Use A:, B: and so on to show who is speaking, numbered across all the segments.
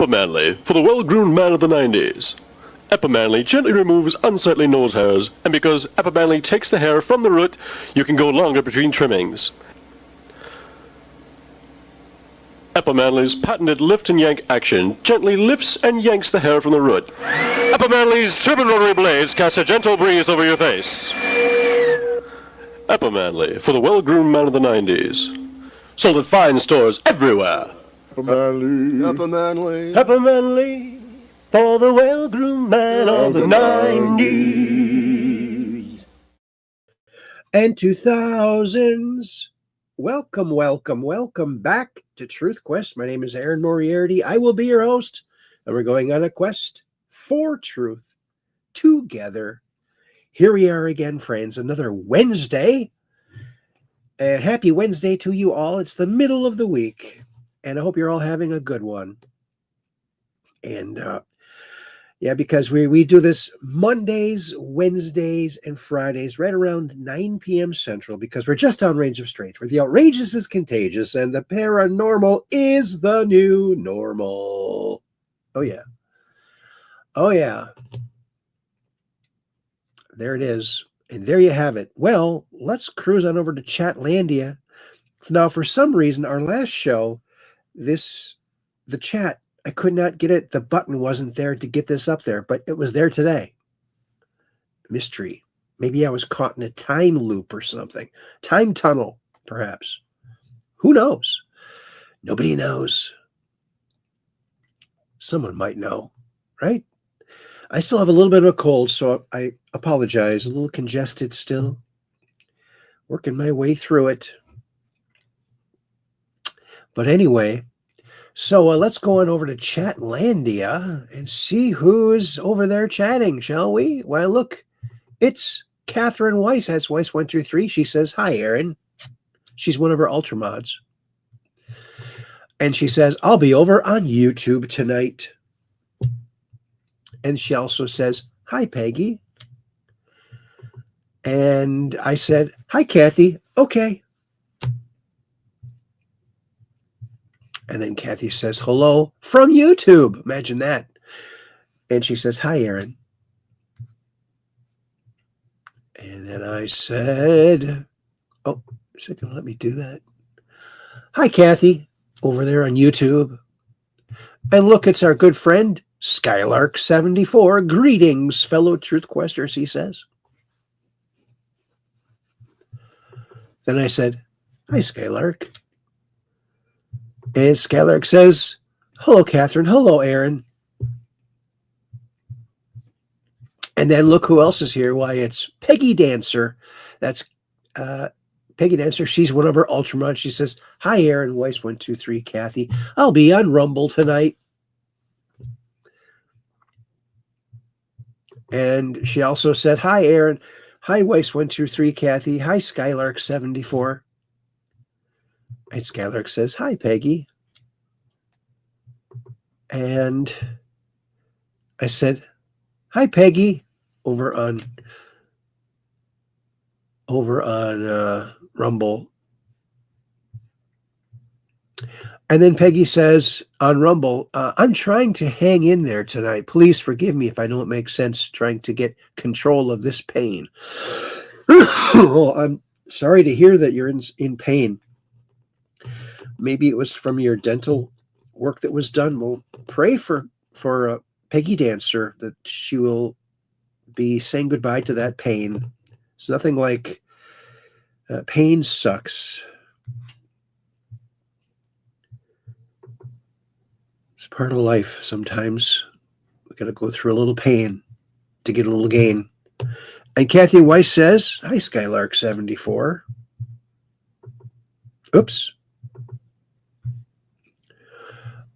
A: Epimanly, for the well-groomed man of the 90s. Epimanly gently removes unsightly nose hairs, and because Epimanly takes the hair from the root, you can go longer between trimmings. Epimanly's patented lift and yank action gently lifts and yanks the hair from the root. Epimanly's turbine rotary blades cast a gentle breeze over your face. Epimanly, for the well-groomed man of the 90s. Sold at fine stores everywhere.
B: Epimanly.
A: Epimanly, for the well-groomed man of the 90s.
C: And 2000s. Welcome back to Truth Quest. My name is Aaron Moriarity. I will be your host, and we're going on a quest for truth together. Here we are again, friends, another Wednesday. And happy Wednesday to you all. It's the middle of the week, and I hope you're all having a good one. And because we do this Mondays, Wednesdays, and Fridays right around 9 p.m. Central, because we're just downrange of strange, where the outrageous is contagious and the paranormal is the new normal. Oh, yeah. There it is. And there you have it. Well, let's cruise on over to Chatlandia. Now, for some reason, our last show, the chat, I could not get it. The button wasn't there to get this up there, but it was there today. Mystery. Maybe I was caught in a time loop or something. Time tunnel, perhaps. Who knows? Nobody knows. Someone might know, right? I still have a little bit of a cold, so I apologize. A little congested still. Working my way through it. But anyway, so let's go on over to Chatlandia and see who's over there chatting, shall we? Why, look, it's Catherine Weiss. That's Weiss123. She says, hi, Aaron. She's one of our Ultramods. And she says, I'll be over on YouTube tonight. And she also says, hi, Peggy. And I said, hi, Kathy. Okay. And then Kathy says, hello from YouTube. Imagine that. And she says, hi, Aaron. And then I said, oh, is it going to let me do that? Hi, Kathy, over there on YouTube. And look, it's our good friend, Skylark74. Greetings, fellow Truth Questers, he says. Then I said, hi, Skylark. And Skylark says, hello, Catherine. Hello, Aaron. And then look who else is here. Why, it's Peggy Dancer. That's Peggy Dancer. She's one of our Ultramods. She says, hi, Aaron. Weiss123, Kathy. I'll be on Rumble tonight. And she also said, hi, Aaron. Hi, Weiss123, Kathy. Hi, Skylark74. And Skylark says, hi, Peggy. And I said, hi, Peggy, over on Rumble. And then Peggy says on Rumble, I'm trying to hang in there tonight. Please forgive me if I don't make sense trying to get control of this pain. Well, I'm sorry to hear that you're in pain. Maybe it was from your dental work that was done. We'll pray for Peggy Dancer that she will be saying goodbye to that pain. It's nothing like pain sucks. It's part of life. Sometimes we got to go through a little pain to get a little gain. And Kathy Weiss says, hi, Skylark74. Oops.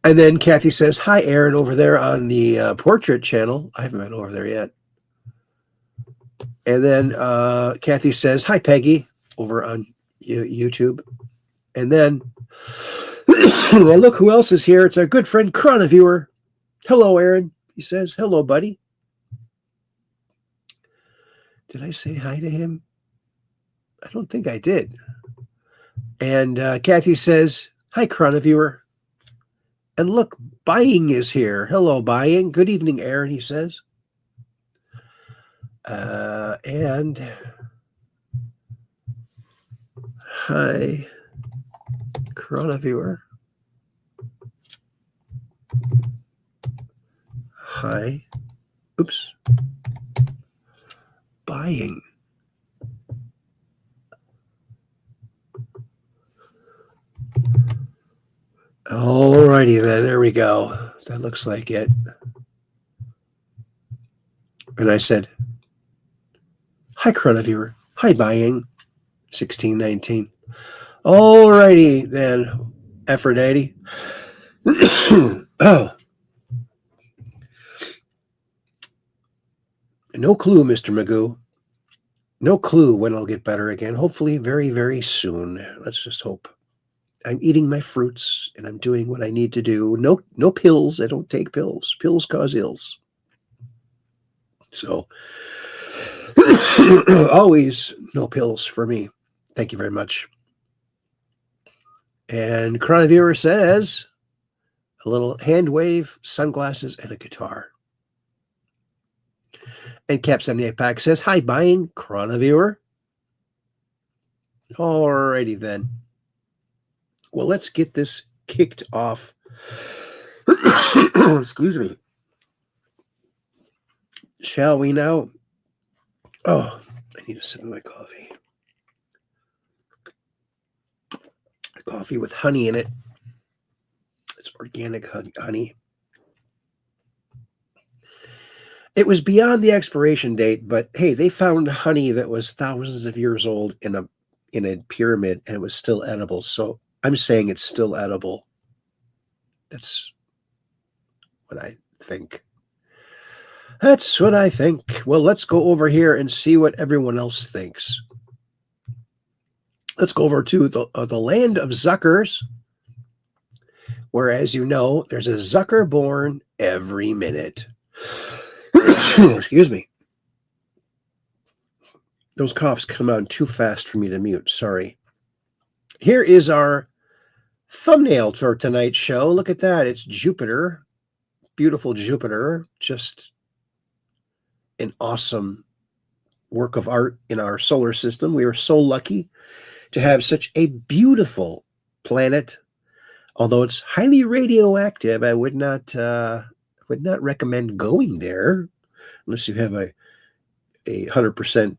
C: And then Kathy says, hi, Aaron, over there on the portrait channel. I haven't been over there yet. And then Kathy says, hi, Peggy, over on YouTube. And then, well, look who else is here. It's our good friend, Chroniviewer. Hello, Aaron. He says, hello, buddy. Did I say hi to him? I don't think I did. And Kathy says, hi, Chroniviewer. And look, Buying is here. Hello, Buying. Good evening, Aaron, he says. And hi, Corona viewer. Hi. Oops. Buying. Alrighty then, there we go. That looks like it. And I said, hi, Corona viewer. Hi, Buying. 1619. Alrighty then, Aphrodite. Oh. No clue, Mr. Magoo. No clue when I'll get better again. Hopefully very, very soon. Let's just hope. I'm eating my fruits and I'm doing what I need to do. No pills. I don't take pills. Pills cause ills. So always no pills for me. Thank you very much. And Chronivira says a little hand wave, sunglasses, and a guitar. And Cap 78 Pack says, hi, Buying, Chronivira. Alrighty then. Well, let's get this kicked off. Excuse me. Shall we now? Oh, I need a sip of my coffee. Coffee with honey in it. It's organic honey. It was beyond the expiration date, but hey, they found honey that was thousands of years old in a pyramid, and it was still edible. So I'm saying it's still edible. That's what I think. That's what I think. Well, let's go over here and see what everyone else thinks. Let's go over to the land of Zuckers, where, as you know, there's a Zucker born every minute. Excuse me. Those coughs come out too fast for me to mute. Sorry. Here is our thumbnail for tonight's show. Look at that. It's Jupiter. Beautiful Jupiter. Just an awesome work of art in our solar system. We are so lucky to have such a beautiful planet. Although it's highly radioactive, I would not recommend going there unless you have a 100%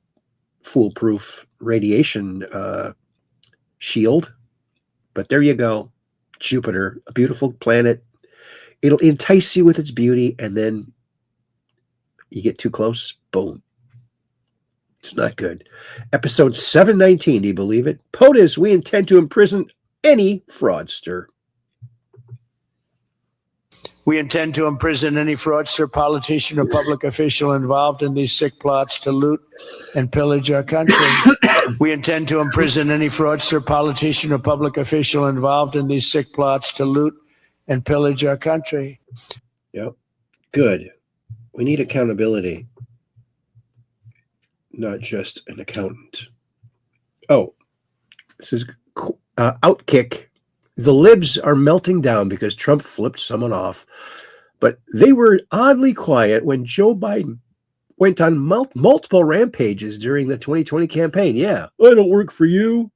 C: foolproof radiation shield. But there you go. Jupiter, a beautiful planet. It'll entice you with its beauty, and then you get too close, boom. It's not good. Episode 719, do you believe it? POTUS, we intend to imprison any fraudster.
B: We intend to imprison any fraudster, politician, or public official involved in these sick plots to loot and pillage our country. We intend to imprison any fraudster, politician, or public official involved in these sick plots to loot and pillage our country.
C: Yep. Good. We need accountability, not just an accountant. Oh, this is Outkick. The libs are melting down because Trump flipped someone off, but they were oddly quiet when Joe Biden went on multiple rampages during the 2020 campaign. Yeah, I don't work for you.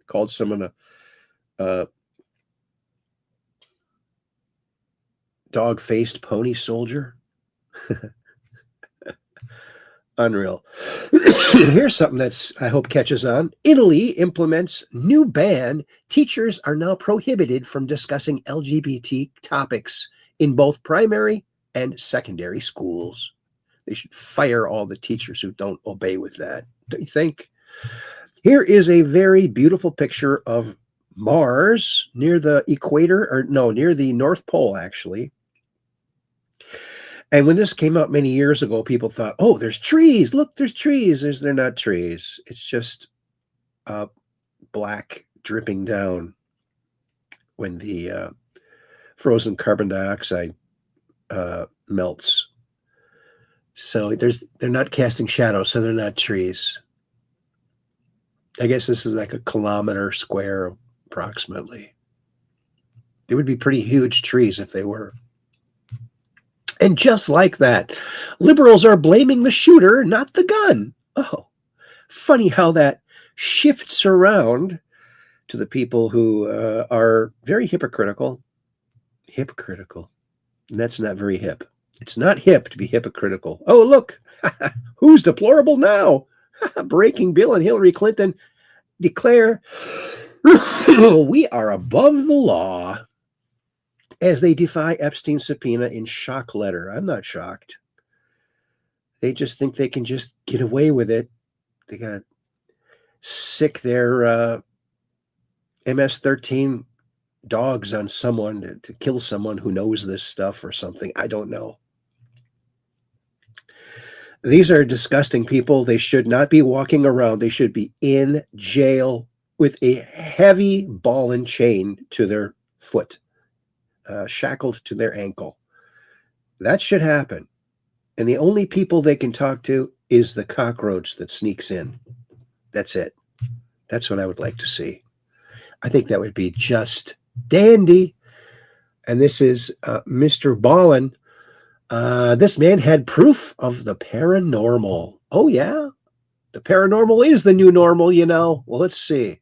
C: Called someone a dog-faced pony soldier. Unreal. Here's something that's, I hope, catches on. Italy implements new ban. Teachers are now prohibited from discussing LGBT topics in both primary and secondary schools. They should fire all the teachers who don't obey with that, don't you think? Here is a very beautiful picture of Mars near the equator, or no, near the North Pole, actually. And when this came out many years ago, people thought, oh, there's trees. Look, there's trees. They're not trees. It's just black dripping down when the frozen carbon dioxide melts. So they're not casting shadows, so they're not trees. I guess this is like a kilometer square approximately. They would be pretty huge trees if they were. And just like that, liberals are blaming the shooter, not the gun. Oh, funny how that shifts around to the people who are very hypocritical. Hypocritical. And that's not very hip. It's not hip to be hypocritical. Oh, look, who's deplorable now? Breaking Bill and Hillary Clinton declare we are above the law as they defy Epstein's subpoena in shock letter. I'm not shocked. They just think they can just get away with it. They got to sick their MS-13 dogs on someone to kill someone who knows this stuff or something. I don't know. These are disgusting people. They should not be walking around. They should be in jail with a heavy ball and chain to their foot, shackled to their ankle. That should happen. And the only people they can talk to is the cockroach that sneaks in. That's it. That's what I would like to see. I think that would be just dandy. And this is Mr. Ballin. This man had proof of the paranormal. Oh, yeah. The paranormal is the new normal, you know. Well, let's see.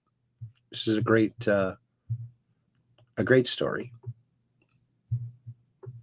C: This is a great story.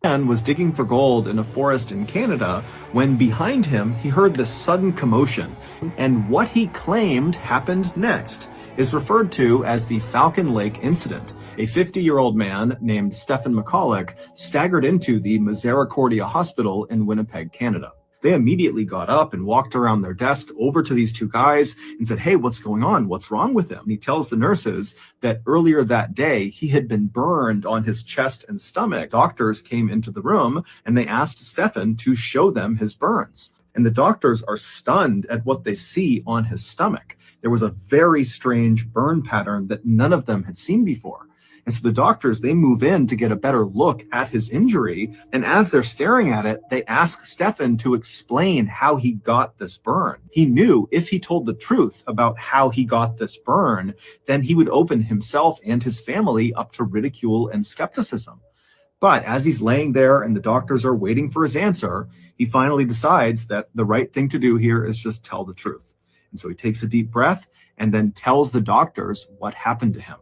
D: Man was digging for gold in a forest in Canada when behind him he heard this sudden commotion, and what he claimed happened next is referred to as the Falcon Lake incident. A 50-year-old man named Stephen McCulloch staggered into the Misericordia Hospital in Winnipeg, Canada. They immediately got up and walked around their desk over to these two guys and said, "Hey, what's going on? What's wrong with him?" And he tells the nurses that earlier that day, he had been burned on his chest and stomach. Doctors came into the room and they asked Stephen to show them his burns. And the doctors are stunned at what they see on his stomach. There was a very strange burn pattern that none of them had seen before. And so the doctors, they move in to get a better look at his injury. And as they're staring at it, they ask Stephen to explain how he got this burn. He knew if he told the truth about how he got this burn, then he would open himself and his family up to ridicule and skepticism. But as he's laying there and the doctors are waiting for his answer, he finally decides that the right thing to do here is just tell the truth. And so he takes a deep breath and then tells the doctors what happened to him.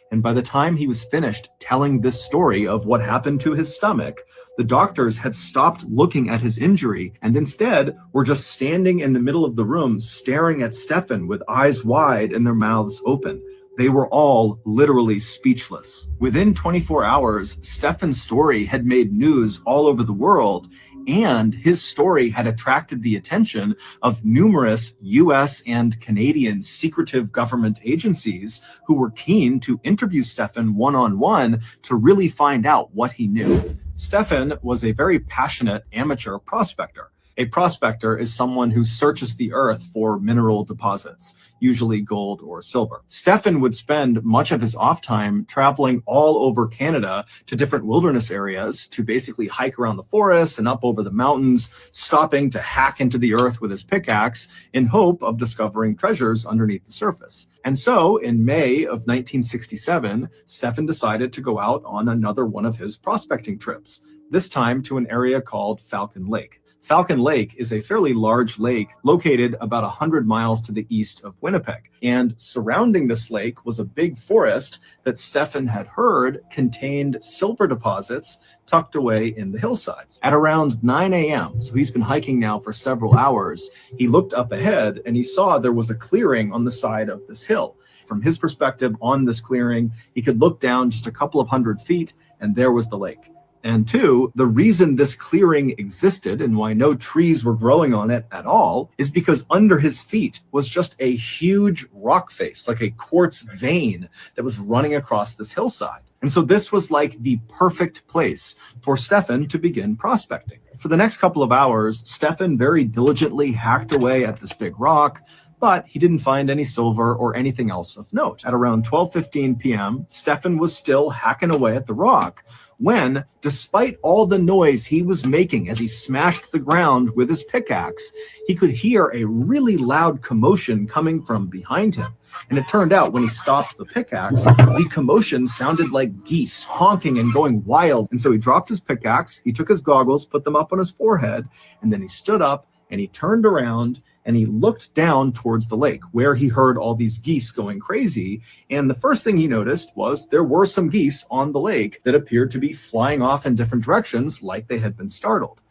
D: And by the time he was finished telling this story of what happened to his stomach, the doctors had stopped looking at his injury and instead were just standing in the middle of the room staring at Stephen with eyes wide and their mouths open. They were all literally speechless. Within 24 hours, Stephen's story had made news all over the world, and his story had attracted the attention of numerous US and Canadian secretive government agencies who were keen to interview Stephen one-on-one to really find out what he knew. Stephen was a very passionate amateur prospector. A prospector is someone who searches the earth for mineral deposits, usually gold or silver. Stephen would spend much of his off time traveling all over Canada to different wilderness areas to basically hike around the forest and up over the mountains, stopping to hack into the earth with his pickaxe in hope of discovering treasures underneath the surface. And so in May of 1967, Stephen decided to go out on another one of his prospecting trips, this time to an area called Falcon Lake. Falcon Lake is a fairly large lake located about 100 miles to the east of Winnipeg. And surrounding this lake was a big forest that Stephen had heard contained silver deposits tucked away in the hillsides. At around 9 a.m., so he's been hiking now for several hours, he looked up ahead and he saw there was a clearing on the side of this hill. From his perspective on this clearing, he could look down just a couple of hundred feet and there was the lake. And two, the reason this clearing existed and why no trees were growing on it at all is because under his feet was just a huge rock face, like a quartz vein that was running across this hillside. And so this was like the perfect place for Stephen to begin prospecting. For the next couple of hours, Stephen very diligently hacked away at this big rock, but he didn't find any silver or anything else of note. At around 12:15 p.m., Stefan was still hacking away at the rock when, despite all the noise he was making as he smashed the ground with his pickaxe, he could hear a really loud commotion coming from behind him. And it turned out when he stopped the pickaxe, the commotion sounded like geese honking and going wild. And so he dropped his pickaxe, he took his goggles, put them up on his forehead, and then he stood up and he turned around and he looked down towards the lake where he heard all these geese going crazy. And the first thing he noticed was there were some geese on the lake that appeared to be flying off in different directions like they had been startled.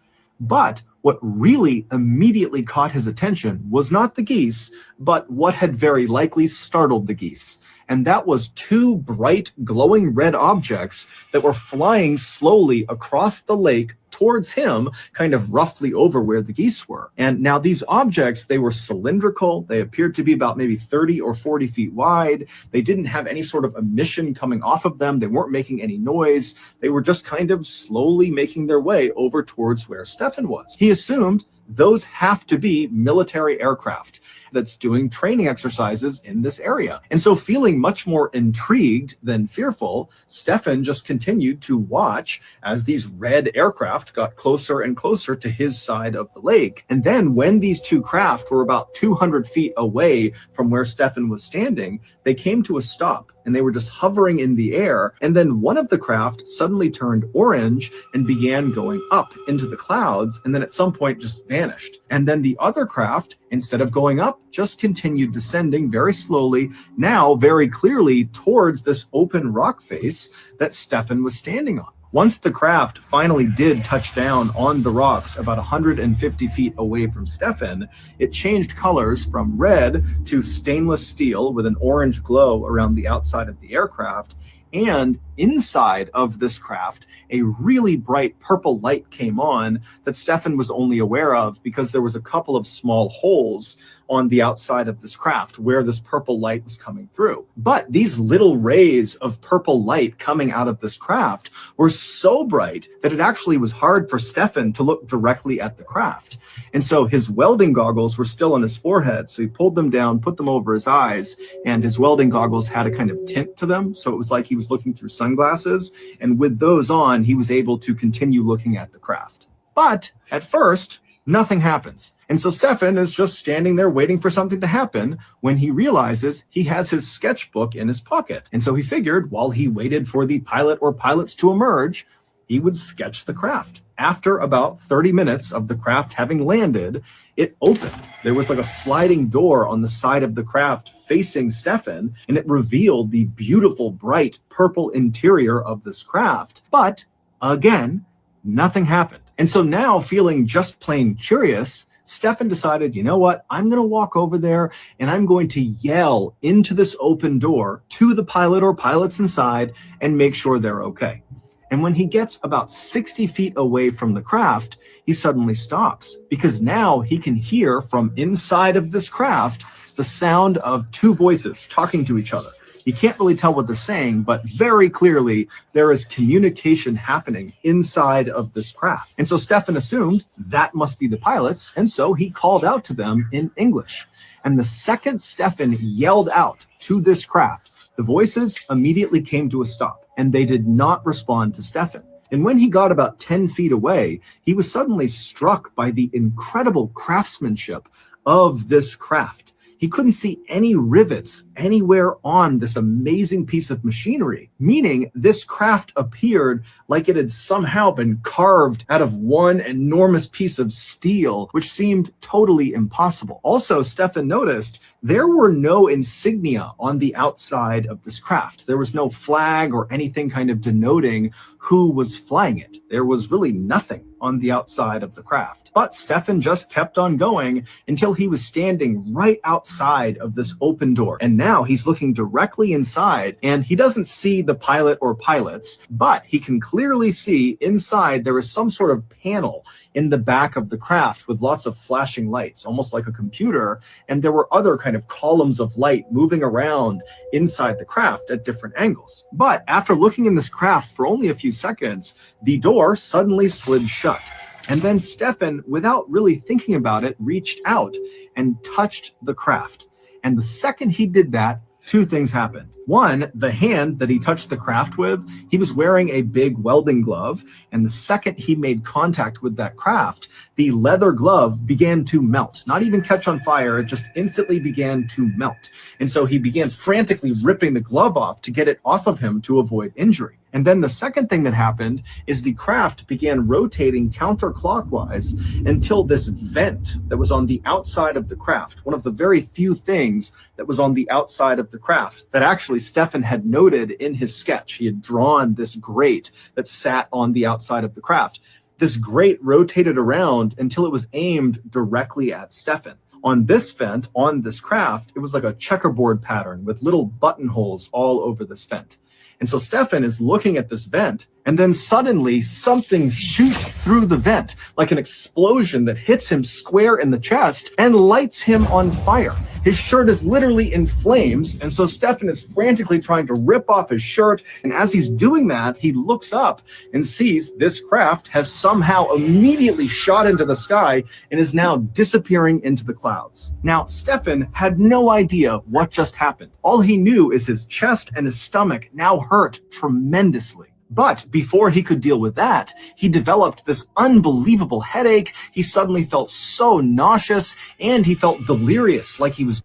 D: But what really immediately caught his attention was not the geese, but what had very likely startled the geese. And that was two bright, glowing red objects that were flying slowly across the lake towards him, kind of roughly over where the geese were. And now these objects, they were cylindrical. They appeared to be about maybe 30 or 40 feet wide. They didn't have any sort of emission coming off of them. They weren't making any noise. They were just kind of slowly making their way over towards where Stefan was. He assumed those have to be military aircraft that's doing training exercises in this area. And so feeling much more intrigued than fearful, Stefan just continued to watch as these red aircraft got closer and closer to his side of the lake. And then when these two craft were about 200 feet away from where Stefan was standing, they came to a stop and they were just hovering in the air. And then one of the craft suddenly turned orange and began going up into the clouds, and then at some point just vanished. And then the other craft, instead of going up, just continued descending very slowly, now very clearly towards this open rock face that Stefan was standing on. Once the craft finally did touch down on the rocks about 150 feet away from Stefan, it changed colors from red to stainless steel with an orange glow around the outside of the aircraft. And inside of this craft, a really bright purple light came on that Stefan was only aware of because there was a couple of small holes on the outside of this craft where this purple light was coming through. But these little rays of purple light coming out of this craft were so bright that it actually was hard for Stefan to look directly at the craft. And so his welding goggles were still on his forehead, so he pulled them down, put them over his eyes, and his welding goggles had a kind of tint to them, so it was like he was looking through sunglasses, and with those on, he was able to continue looking at the craft. But at first, nothing happens. And so Stefan is just standing there waiting for something to happen when he realizes he has his sketchbook in his pocket. And so he figured while he waited for the pilot or pilots to emerge, he would sketch the craft. After about 30 minutes of the craft having landed, it opened. There was like a sliding door on the side of the craft facing Stefan, and it revealed the beautiful, bright purple interior of this craft. But again, nothing happened. And so now, feeling just plain curious, Stefan decided, you know what, I'm going to walk over there and I'm going to yell into this open door to the pilot or pilots inside and make sure they're okay. And when he gets about 60 feet away from the craft, he suddenly stops because now he can hear from inside of this craft the sound of two voices talking to each other. You can't really tell what they're saying, but very clearly there is communication happening inside of this craft. And so Stefan assumed that must be the pilots, and so he called out to them in English. And the second Stefan yelled out to this craft, the voices immediately came to a stop, and they did not respond to Stefan. And when he got about 10 feet away, he was suddenly struck by the incredible craftsmanship of this craft. He couldn't see any rivets anywhere on this amazing piece of machinery, meaning this craft appeared like it had somehow been carved out of one enormous piece of steel, which seemed totally impossible. Also, Stefan noticed there were no insignia on the outside of this craft. There was no flag or anything kind of denoting who was flying it. There was really nothing on the outside of the craft. But Stefan just kept on going until he was standing right outside of this open door. And now he's looking directly inside, and he doesn't see the pilot or pilots, but he can clearly see inside there is some sort of panel in the back of the craft with lots of flashing lights, almost like a computer. And there were other kind of columns of light moving around inside the craft at different angles. But after looking in this craft for only a few seconds, the door suddenly slid shut. And then Stefan, without really thinking about it, reached out and touched the craft. And the second he did that, two things happened. One, the hand that he touched the craft with, he was wearing a big welding glove. And the second he made contact with that craft, the leather glove began to melt, not even catch on fire. It just instantly began to melt. And so he began frantically ripping the glove off to get it off of him to avoid injury. And then the second thing that happened is the craft began rotating counterclockwise until this vent that was on the outside of the craft, one of the very few things that was on the outside of the craft that actually Stefan had noted in his sketch. He had drawn this grate that sat on the outside of the craft. This grate rotated around until it was aimed directly at Stefan. On this vent, on this craft, it was like a checkerboard pattern with little buttonholes all over this vent. And so Stefan is looking at this vent, and then suddenly something shoots through the vent, like an explosion that hits him square in the chest and lights him on fire. His shirt is literally in flames, and so Stefan is frantically trying to rip off his shirt, and as he's doing that, he looks up and sees this craft has somehow immediately shot into the sky and is now disappearing into the clouds. Now, Stefan had no idea what just happened. All he knew is his chest and his stomach now hurt tremendously. But before he could deal with that, he developed this unbelievable headache. He suddenly felt so nauseous, and he felt delirious, like he was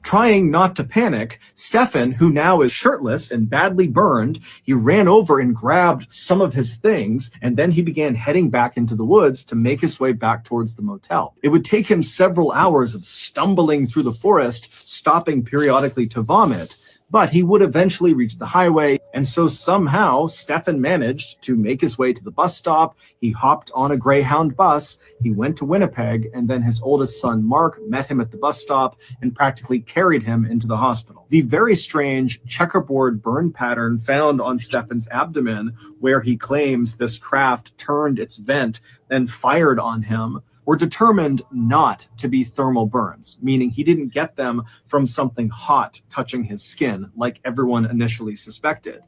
D: trying not to panic. Stefan, who now is shirtless and badly burned, he ran over and grabbed some of his things, and then he began heading back into the woods to make his way back towards the motel. It would take him several hours of stumbling through the forest, stopping periodically to vomit, but he would eventually reach the highway, and so somehow Stefan managed to make his way to the bus stop. He hopped on a Greyhound bus, he went to Winnipeg, and then his oldest son, Mark, met him at the bus stop and practically carried him into the hospital. The very strange checkerboard burn pattern found on Stefan's abdomen, where he claims this craft turned its vent and fired on him, were determined not to be thermal burns, meaning he didn't get them from something hot touching his skin like everyone initially suspected.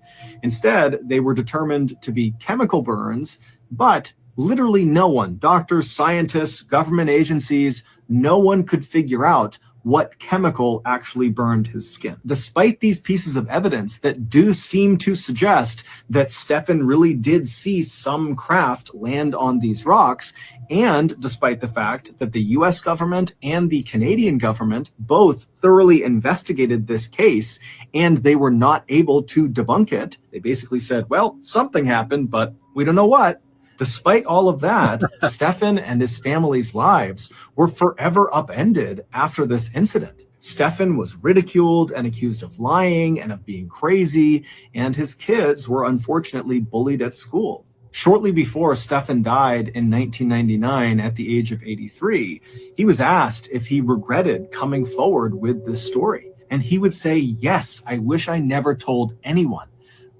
D: Instead, they were determined to be chemical burns, but literally no one, doctors, scientists, government agencies, no one could figure out what chemical actually burned his skin. Despite these pieces of evidence that do seem to suggest that Stefan really did see some craft land on these rocks, and despite the fact that the US government and the Canadian government both thoroughly investigated this case and they were not able to debunk it, they basically said, well, something happened, but we don't know what. Despite all of that, Stefan and his family's lives were forever upended after this incident. Stefan was ridiculed and accused of lying and of being crazy, and his kids were unfortunately bullied at school. Shortly before Stefan died in 1999 at the age of 83, he was asked if he regretted coming forward with this story. And he would say, yes, I wish I never told anyone.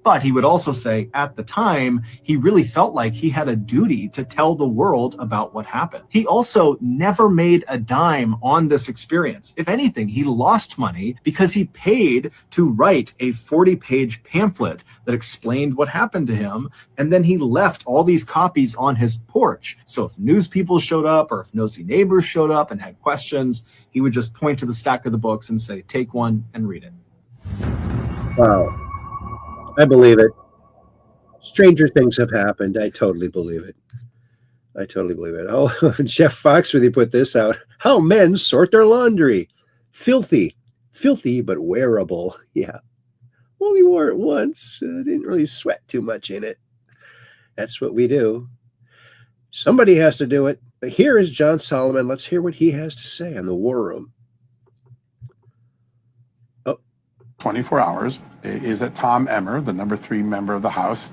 D: But he would also say at the time, he really felt like he had a duty to tell the world about what happened. He also never made a dime on this experience. If anything, he lost money because he paid to write a 40-page pamphlet that explained what happened to him. And then he left all these copies on his porch. So if news people showed up or if nosy neighbors showed up and had questions, he would just point to the stack of the books and say, take one and read it.
C: Wow. I believe it. Stranger things have happened. I totally believe it. I totally believe it. Oh, Jeff Foxworthy put this out. How men sort their laundry. Filthy. Filthy, but wearable. Yeah. Only wore it once. Didn't really sweat too much in it. That's what we do. Somebody has to do it. But here is John Solomon. Let's hear what he has to say on the War Room.
E: 24 hours is that Tom Emmer, the number 3 member of the House,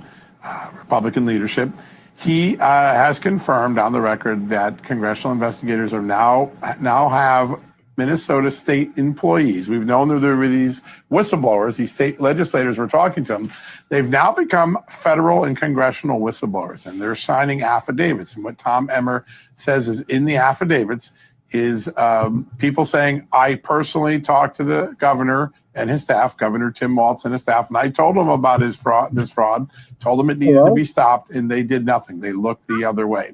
E: Republican leadership, he has confirmed on the record that congressional investigators are now have Minnesota state employees. We've known that there were these whistleblowers, these state legislators were talking to them. They've now become federal and congressional whistleblowers, and they're signing affidavits. And what Tom Emmer says is in the affidavits is people saying, I personally talked to the governor and his staff, Governor Tim Walz and his staff, and I told them about this fraud, told them it needed to be stopped, and they did nothing. They looked the other way.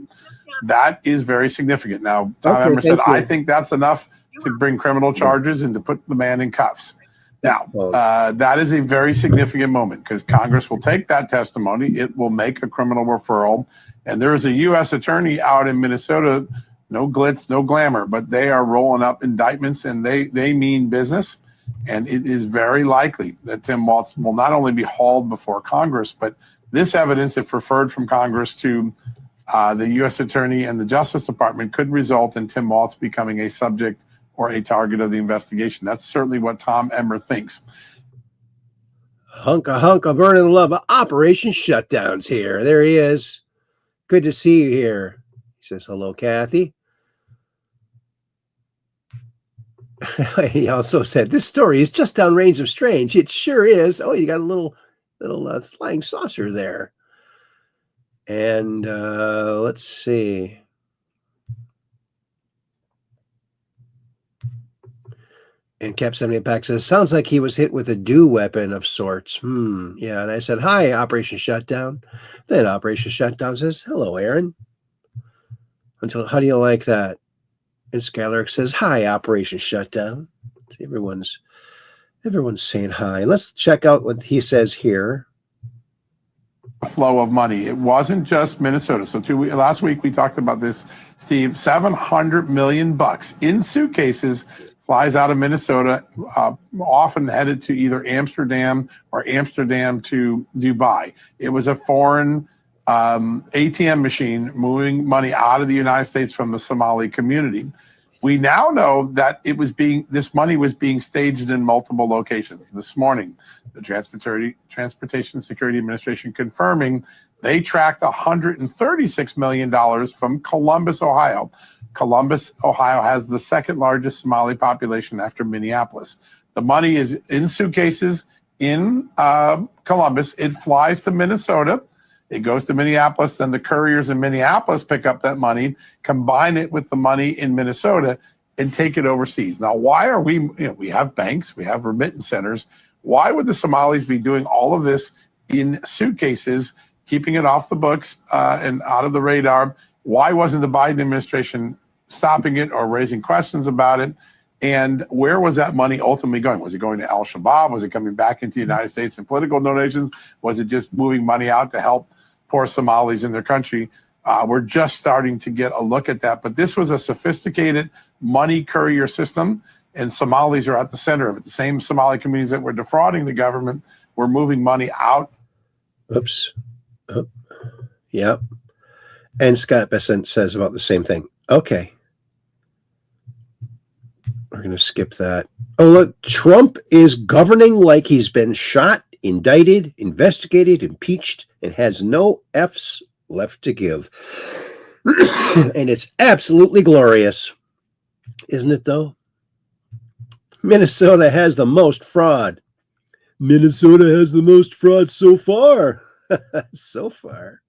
E: that is very significant. Now, Tom
C: Okay,
E: Emmer said,
C: thank you.
E: I think that's enough to bring criminal charges and to put the man in cuffs. Now, that is a very significant moment because Congress will take that testimony. It will make a criminal referral. And there is a U.S. attorney out in Minnesota, no glitz, no glamour, but they are rolling up indictments and they mean business. And it is very likely that Tim Walz will not only be hauled before Congress, but this evidence, if referred from Congress to the U.S. Attorney and the Justice Department, could result in Tim Walz becoming a subject or a target of the investigation. That's certainly what Tom Emmer thinks.
C: Hunk of burning love. Operation Shutdown's here. There he is. Good to see you here. He says, hello, Kathy. He also said, this story is just downrange of strange. It sure is. Oh, you got a little flying saucer there. And let's see. And Cap 78 Pack says, sounds like he was hit with a dew weapon of sorts. Yeah. And I said, hi, Operation Shutdown. Then Operation Shutdown says, hello, Aaron. How do you like that? And Skylark says, hi, Operation Shutdown. See, everyone's saying hi. Let's check out what he says here.
E: Flow of money. It wasn't just Minnesota. So last week we talked about this, Steve. $700 million in suitcases flies out of Minnesota, often headed to either Amsterdam or Amsterdam to Dubai. It was a foreign ATM machine moving money out of the United States from the Somali community. We now know that this money was being staged in multiple locations. This morning, the Transportation Security Administration confirming they tracked $136 million from Columbus, Ohio. Columbus, Ohio has the second largest Somali population after Minneapolis. The money is in suitcases in Columbus. It flies to Minnesota. It goes to Minneapolis. Then the couriers in Minneapolis pick up that money, combine it with the money in Minnesota, and take it overseas. Now, why are we have banks, we have remittance centers. Why would the Somalis be doing all of this in suitcases, keeping it off the books and out of the radar? Why wasn't the Biden administration stopping it or raising questions about it? And where was that money ultimately going? Was it going to Al-Shabaab? Was it coming back into the United States in political donations? Was it just moving money out to help poor Somalis in their country? We're just starting to get a look at that. But this was a sophisticated money courier system, and Somalis are at the center of it. The same Somali communities that were defrauding the government were moving money out.
C: Oops. Oh. Yep. And Scott Besant says about the same thing. Okay. We're going to skip that. Oh, look, Trump is governing like he's been shot, indicted, investigated, impeached, and has no F's left to give. And it's absolutely glorious. Isn't it, though? Minnesota has the most fraud. Minnesota has the most fraud so far. So far.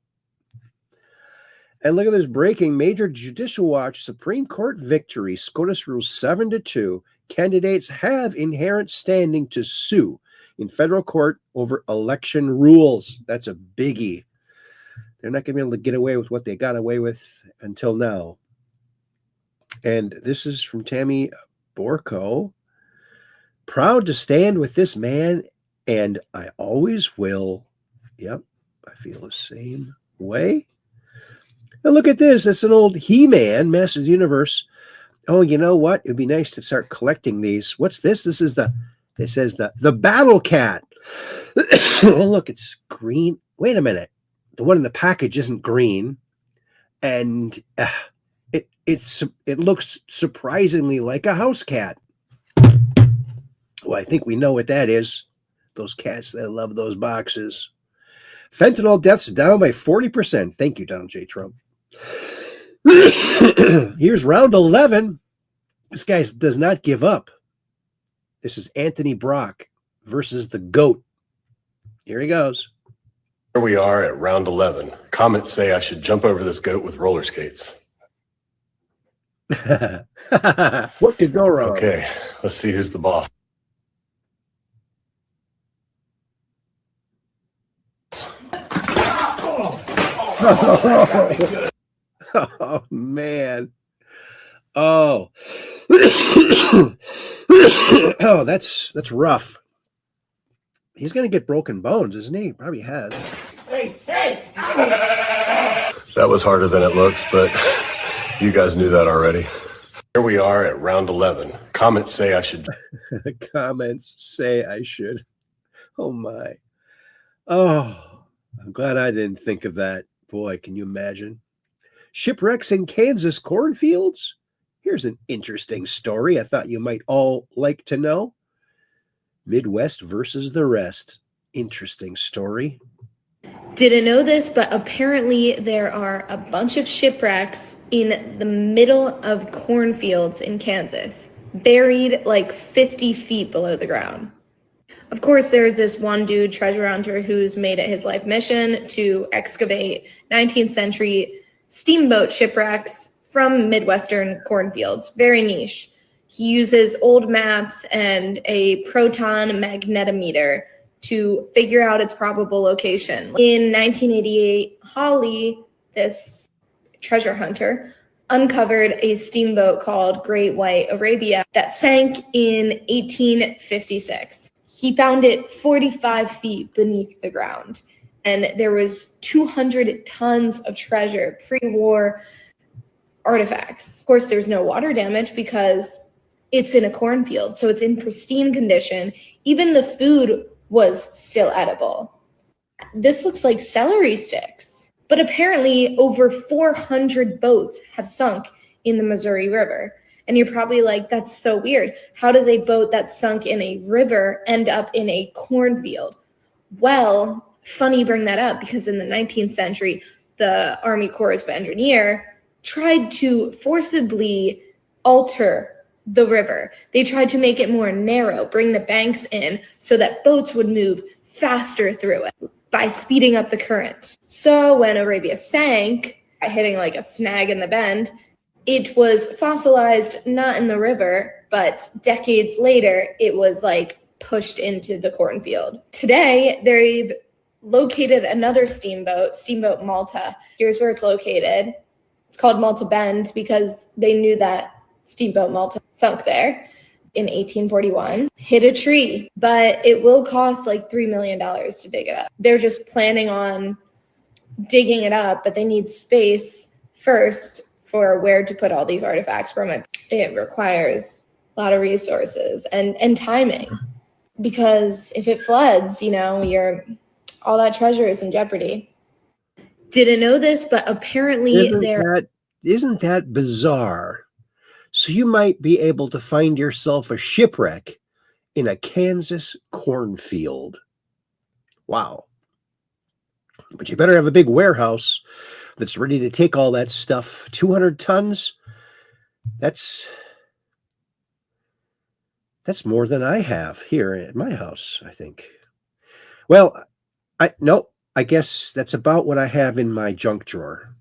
C: And look at this breaking major judicial watch Supreme Court victory. SCOTUS rules 7-2. Candidates have inherent standing to sue in federal court over election rules. That's a biggie. They're not going to be able to get away with what they got away with until now. And this is from Tammy Borko. Proud to stand with this man, and I always will. Yep, I feel the same way. Now look at this. It's an old He-Man, Masters of the Universe. Oh, you know what? It'd be nice to start collecting these. What's this? This is the Battle Cat. Oh, look, it's green. Wait a minute. The one in the package isn't green, and it looks surprisingly like a house cat. Well, I think we know what that is. Those cats that love those boxes. Fentanyl deaths down by 40%. Thank you, Donald J. Trump. Here's round 11. This guy does not give up. This is Anthony Brock versus the GOAT. Here he goes.
A: Here we are at round 11. Comments say I should jump over this goat with roller skates.
C: What could go wrong?
A: Okay, let's see who's the boss.
C: Oh man. Oh. Oh, that's rough. He's gonna get broken bones, isn't he? Probably has.
A: That was harder than it looks, but you guys knew that already. Here we are at round 11. Comments say I should.
C: Comments say I should. Oh my. Oh, I'm glad I didn't think of that. Boy, can you imagine? Shipwrecks in Kansas cornfields? Here's an interesting story I thought you might all like to know. Midwest versus the rest. Interesting story.
F: Didn't know this, but apparently there are a bunch of shipwrecks in the middle of cornfields in Kansas, buried like 50 feet below the ground. Of course, there's this one dude, treasure hunter, who's made it his life mission to excavate 19th century steamboat shipwrecks from Midwestern cornfields. Very niche. He uses old maps and a proton magnetometer to figure out its probable location. In 1988, Holly, this treasure hunter, uncovered a steamboat called Great White Arabia that sank in 1856. He found it 45 feet beneath the ground, and there was 200 tons of treasure, pre-war artifacts. Of course, there's no water damage because it's in a cornfield, so it's in pristine condition. Even the food was still edible. This looks like celery sticks, but apparently over 400 boats have sunk in the Missouri River. And you're probably like, that's so weird. How does a boat that's sunk in a river end up in a cornfield? Well, funny you bring that up, because in the 19th century, the Army Corps of Engineers tried to forcibly alter the river. They tried to make it more narrow, bring the banks in so that boats would move faster through it by speeding up the current. So when Arabia sank, hitting like a snag in the bend, it was fossilized not in the river, but decades later, it was like pushed into the cornfield. Today, they've located another steamboat, Steamboat Malta. Here's where it's located. It's called Malta Bend because they knew that Steamboat Malta sunk there in 1841, hit a tree, but it will cost like $3 million to dig it up. They're just planning on digging it up, but they need space first for where to put all these artifacts from it. It requires a lot of resources and timing, because if it floods, all that treasure is in jeopardy. Didn't know this, but apparently
C: Isn't that bizarre? So you might be able to find yourself a shipwreck in a Kansas cornfield. Wow. But you better have a big warehouse that's ready to take all that stuff. 200 tons? That's more than I have here at my house, I think. Well, I guess that's about what I have in my junk drawer.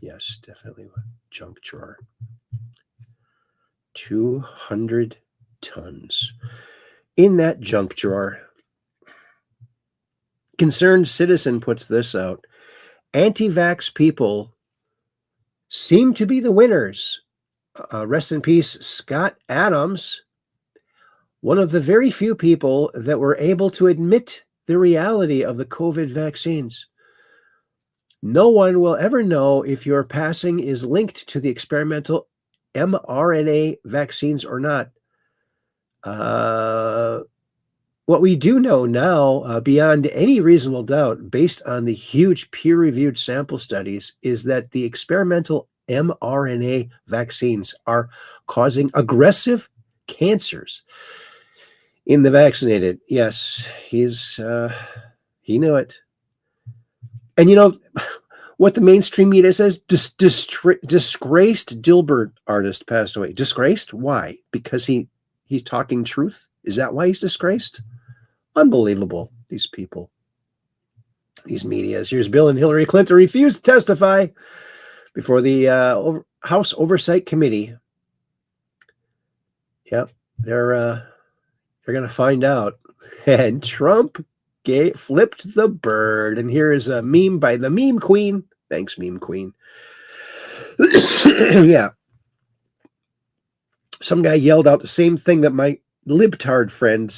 C: Yes, definitely junk drawer. 200 tons in that junk drawer. Concerned Citizen puts this out. Anti-vax people seem to be the winners. Rest in peace, Scott Adams, one of the very few people that were able to admit the reality of the COVID vaccines. No one will ever know if your passing is linked to the experimental mRNA vaccines or not. What we do know now, beyond any reasonable doubt, based on the huge peer-reviewed sample studies, is that the experimental mRNA vaccines are causing aggressive cancers in the vaccinated. Yes, he knew it. And what the mainstream media says, disgraced Dilbert artist passed away. Disgraced? Why? Because he's talking truth? Is that why he's disgraced? Unbelievable, these people. These medias. Here's Bill and Hillary Clinton refused to testify before the House Oversight Committee. Yep, they're going to find out. And Trump flipped the bird. And here is a meme by the meme queen. Thanks, meme queen. Yeah. Some guy yelled out the same thing that my libtard friend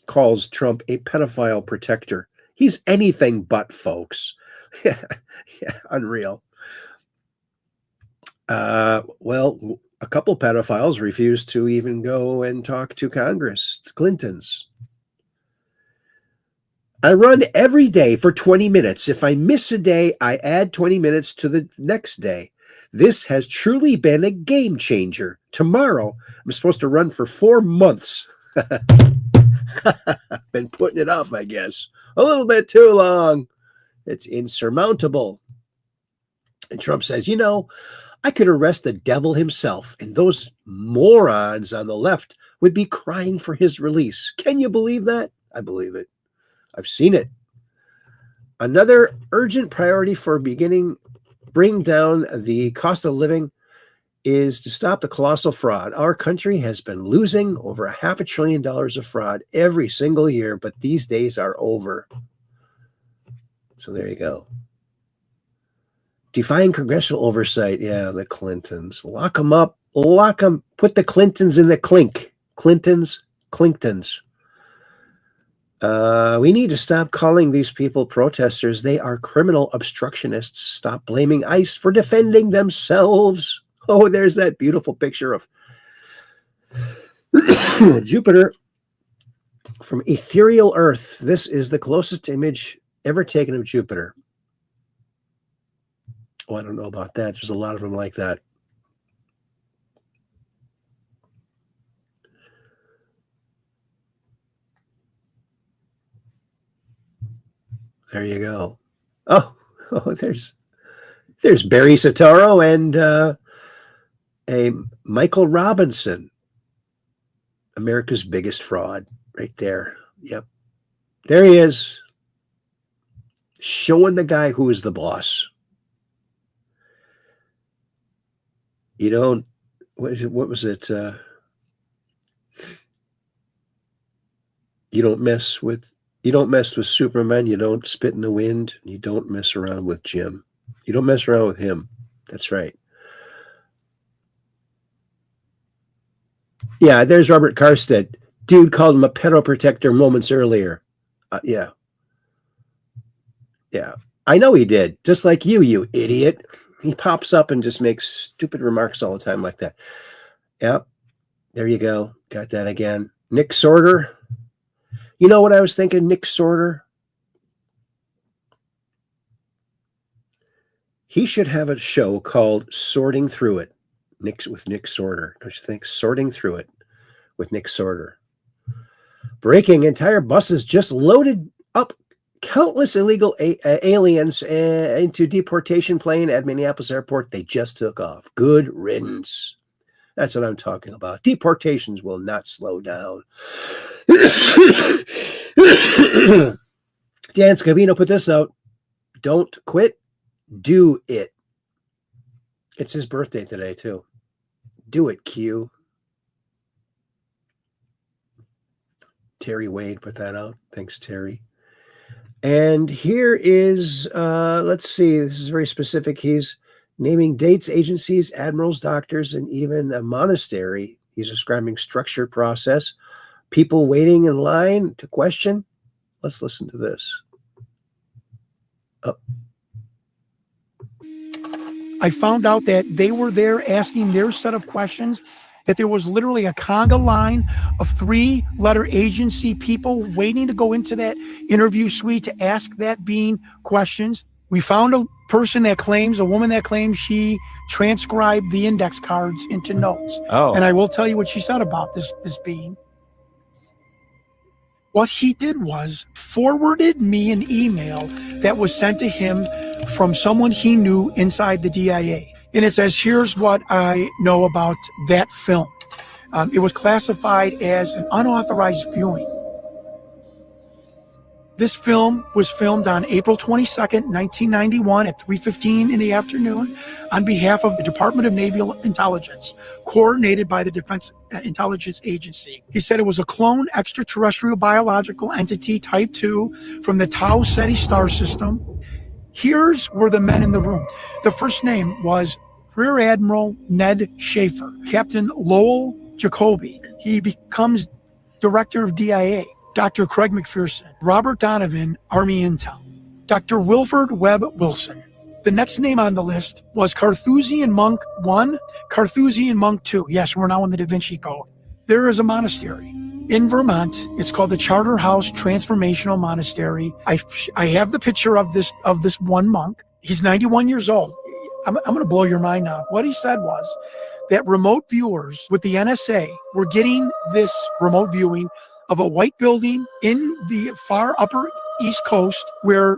C: calls Trump a pedophile protector. He's anything but, folks. Yeah, unreal. Well, a couple pedophiles refused to even go and talk to Congress, the Clintons. I run every day for 20 minutes. If I miss a day, I add 20 minutes to the next day. This has truly been a game changer. Tomorrow, I'm supposed to run for 4 months. Been putting it off, I guess. A little bit too long. It's insurmountable. And Trump says, I could arrest the devil himself, and those morons on the left would be crying for his release. Can you believe that? I believe it. I've seen it. Another urgent priority for bring down the cost of living is to stop the colossal fraud. Our country has been losing over $500 billion of fraud every single year, but these days are over. So there you go. Defying congressional oversight. Yeah, the Clintons. Lock them up. Lock them. Put the Clintons in the clink. Clintons. We need to stop calling these people protesters. They are criminal obstructionists. Stop blaming ICE for defending themselves. Oh, there's that beautiful picture of Jupiter from ethereal Earth. This is the closest image ever taken of Jupiter. Oh, I don't know about that. There's a lot of them like that. There you go. Oh, there's Barry Soetoro and a Michael Robinson, America's biggest fraud, right there. Yep, there he is, showing the guy who is the boss. What was it? You don't mess with Superman. You don't spit in the wind. You don't mess around with Jim. You don't mess around with him. That's right. Yeah, there's Robert Karstead. Dude called him a pedo protector moments earlier. Yeah. I know he did. Just like you idiot. He pops up and just makes stupid remarks all the time like that. Yep. There you go. Got that again. Nick Sorter. You know what I was thinking, Nick Sorter? He should have a show called Sorting Through It with Nick Sorter. Don't you think? Sorting Through It with Nick Sorter. Breaking entire buses just loaded up countless illegal aliens into deportation plane at Minneapolis airport. They just took off. Good riddance. That's what I'm talking about. Deportations will not slow down. Dan Scavino put this out. Don't quit. Do it. It's his birthday today, too. Do it, Q. Terry Wade put that out. Thanks, Terry. And here is, let's see, this is very specific. He's naming dates, agencies, admirals, doctors, and even a monastery. He's describing structured process. People waiting in line to question. Let's listen to this. Oh.
G: I found out that they were there asking their set of questions, that there was literally a conga line of 3-letter agency people waiting to go into that interview suite to ask that being questions. We found a woman that claims she transcribed the index cards into notes. Oh. And I will tell you what she said about this being. What he did was forwarded me an email that was sent to him from someone he knew inside the DIA. And it says, here's what I know about that film. It was classified as an unauthorized viewing. This film was filmed on April 22nd, 1991 at 3:15 in the afternoon on behalf of the Department of Naval Intelligence, coordinated by the Defense Intelligence Agency. He said it was a clone extraterrestrial biological entity type 2 from the Tau Ceti star system. Here's were the men in the room. The first name was Rear Admiral Ned Schaefer, Captain Lowell Jacoby. He becomes Director of DIA. Dr. Craig McPherson, Robert Donovan, Army Intel, Dr. Wilford Webb Wilson. The next name on the list was Carthusian Monk 1, Carthusian Monk 2. Yes, we're now in the Da Vinci Code. There is a monastery in Vermont. It's called the Charter House Transformational Monastery. I have the picture of this one monk. He's 91 years old. I'm going to blow your mind now. What he said was that remote viewers with the NSA were getting this remote viewing of a white building in the far upper East Coast where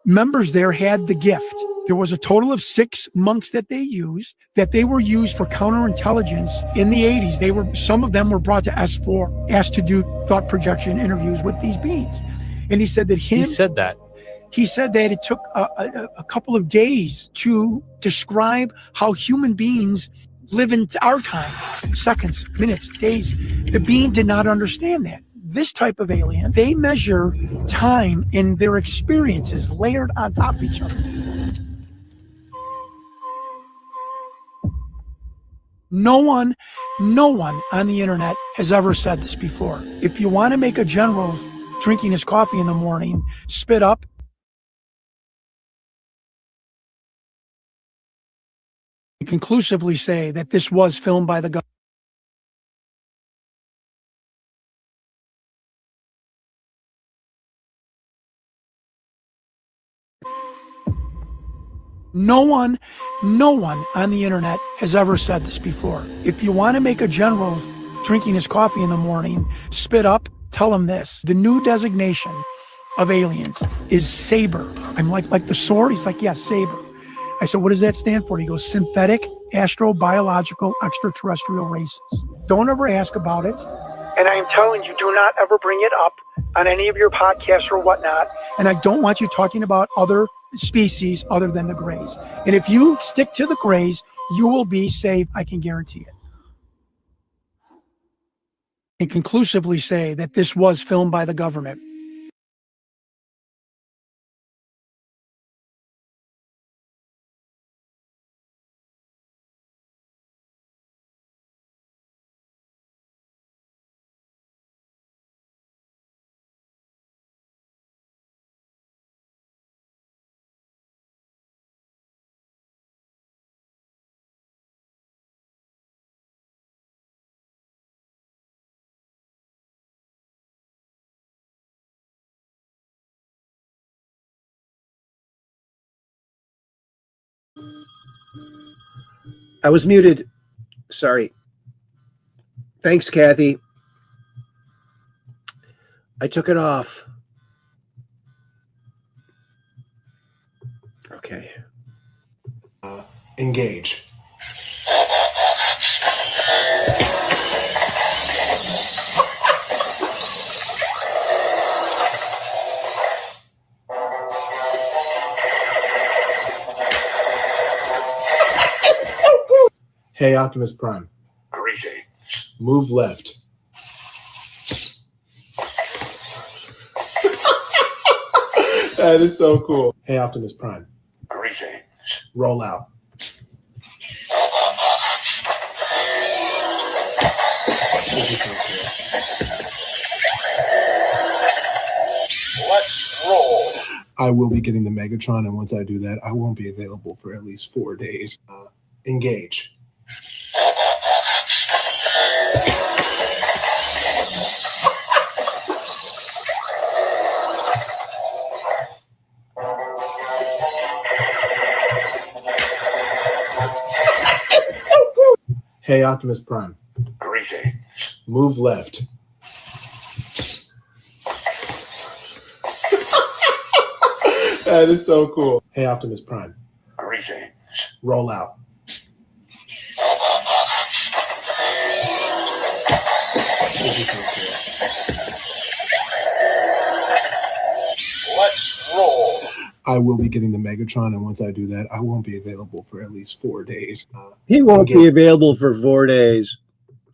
G: members there had the gift. There was a total of 6 monks that they were used for counterintelligence in the 80s. Some of them were brought to S4, asked to do thought projection interviews with these beings. And he said that he said that it took a couple of days to describe how human beings live in our time, seconds, minutes, days. The being did not understand that. This type of alien, they measure time in their experiences layered on top of each other. No one on the internet has ever said this before. If you want to make a general drinking his coffee in the morning spit up, conclusively say that this was filmed by the government. No one on the internet has ever said this before. If you want to make a general drinking his coffee in the morning spit up, tell him this. The new designation of aliens is Saber. I'm like the sword? He's like, yes, Saber. I said, what does that stand for? He goes, synthetic, astrobiological, extraterrestrial races. Don't ever ask about it. And I am telling you, do not ever bring it up on any of your podcasts or whatnot. And I don't want you talking about other species other than the Greys. And if you stick to the Greys, you will be safe. I can guarantee it. And conclusively say that this was filmed by the government.
C: I was muted. Sorry. Thanks, Kathy. I took it off. Okay.
H: Engage. Hey, Optimus Prime.
I: Greetings.
H: Move left. That is so cool. Hey, Optimus Prime.
I: Greetings.
H: Roll out. This is so cool.
I: Let's roll.
H: I will be getting the Megatron, and once I do that, I won't be available for at least 4 days. Engage. Hey, Optimus Prime.
I: Greetings.
H: Move left. That is so cool. Hey, Optimus Prime.
I: Greetings.
H: Roll out. This is so cool.
I: Let's roll.
H: I will be getting the Megatron, and once I do that, I won't be available for at least 4 days.
C: He won't be available for 4 days.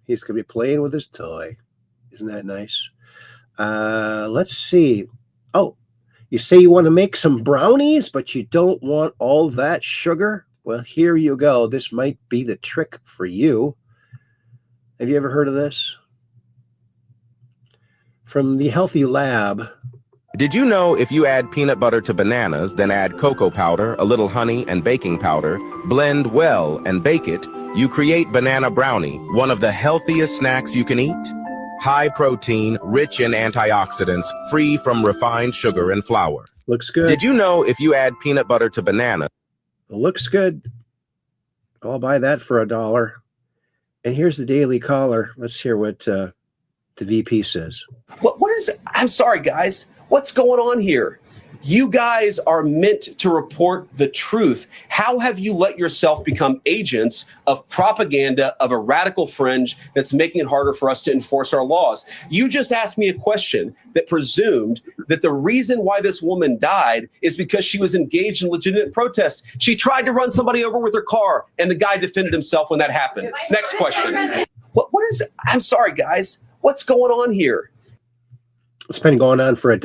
C: He's going to be playing with his toy. Isn't that nice? Let's see. Oh, you say you want to make some brownies, but you don't want all that sugar? Well, here you go. This might be the trick for you. Have you ever heard of this? From the Healthy Lab.
J: Did you know if you add peanut butter to bananas, then add cocoa powder, a little honey, and baking powder, blend well and bake it, you create banana brownie, one of the healthiest snacks you can eat? High protein, rich in antioxidants, free from refined sugar and flour.
C: Looks good.
J: Did you know if you add peanut butter to banana?
C: Looks good. I'll buy that for $1. And here's the Daily Caller. Let's hear what the VP says.
K: What is, I'm sorry, guys. What's going on here? You guys are meant to report the truth. How have you let yourself become agents of propaganda of a radical fringe that's making it harder for us to enforce our laws? You just asked me a question that presumed that the reason why this woman died is because she was engaged in legitimate protest. She tried to run somebody over with her car, and the guy defended himself when that happened. Next question. What is, I'm sorry, guys. What's going on here?
C: It's been going on for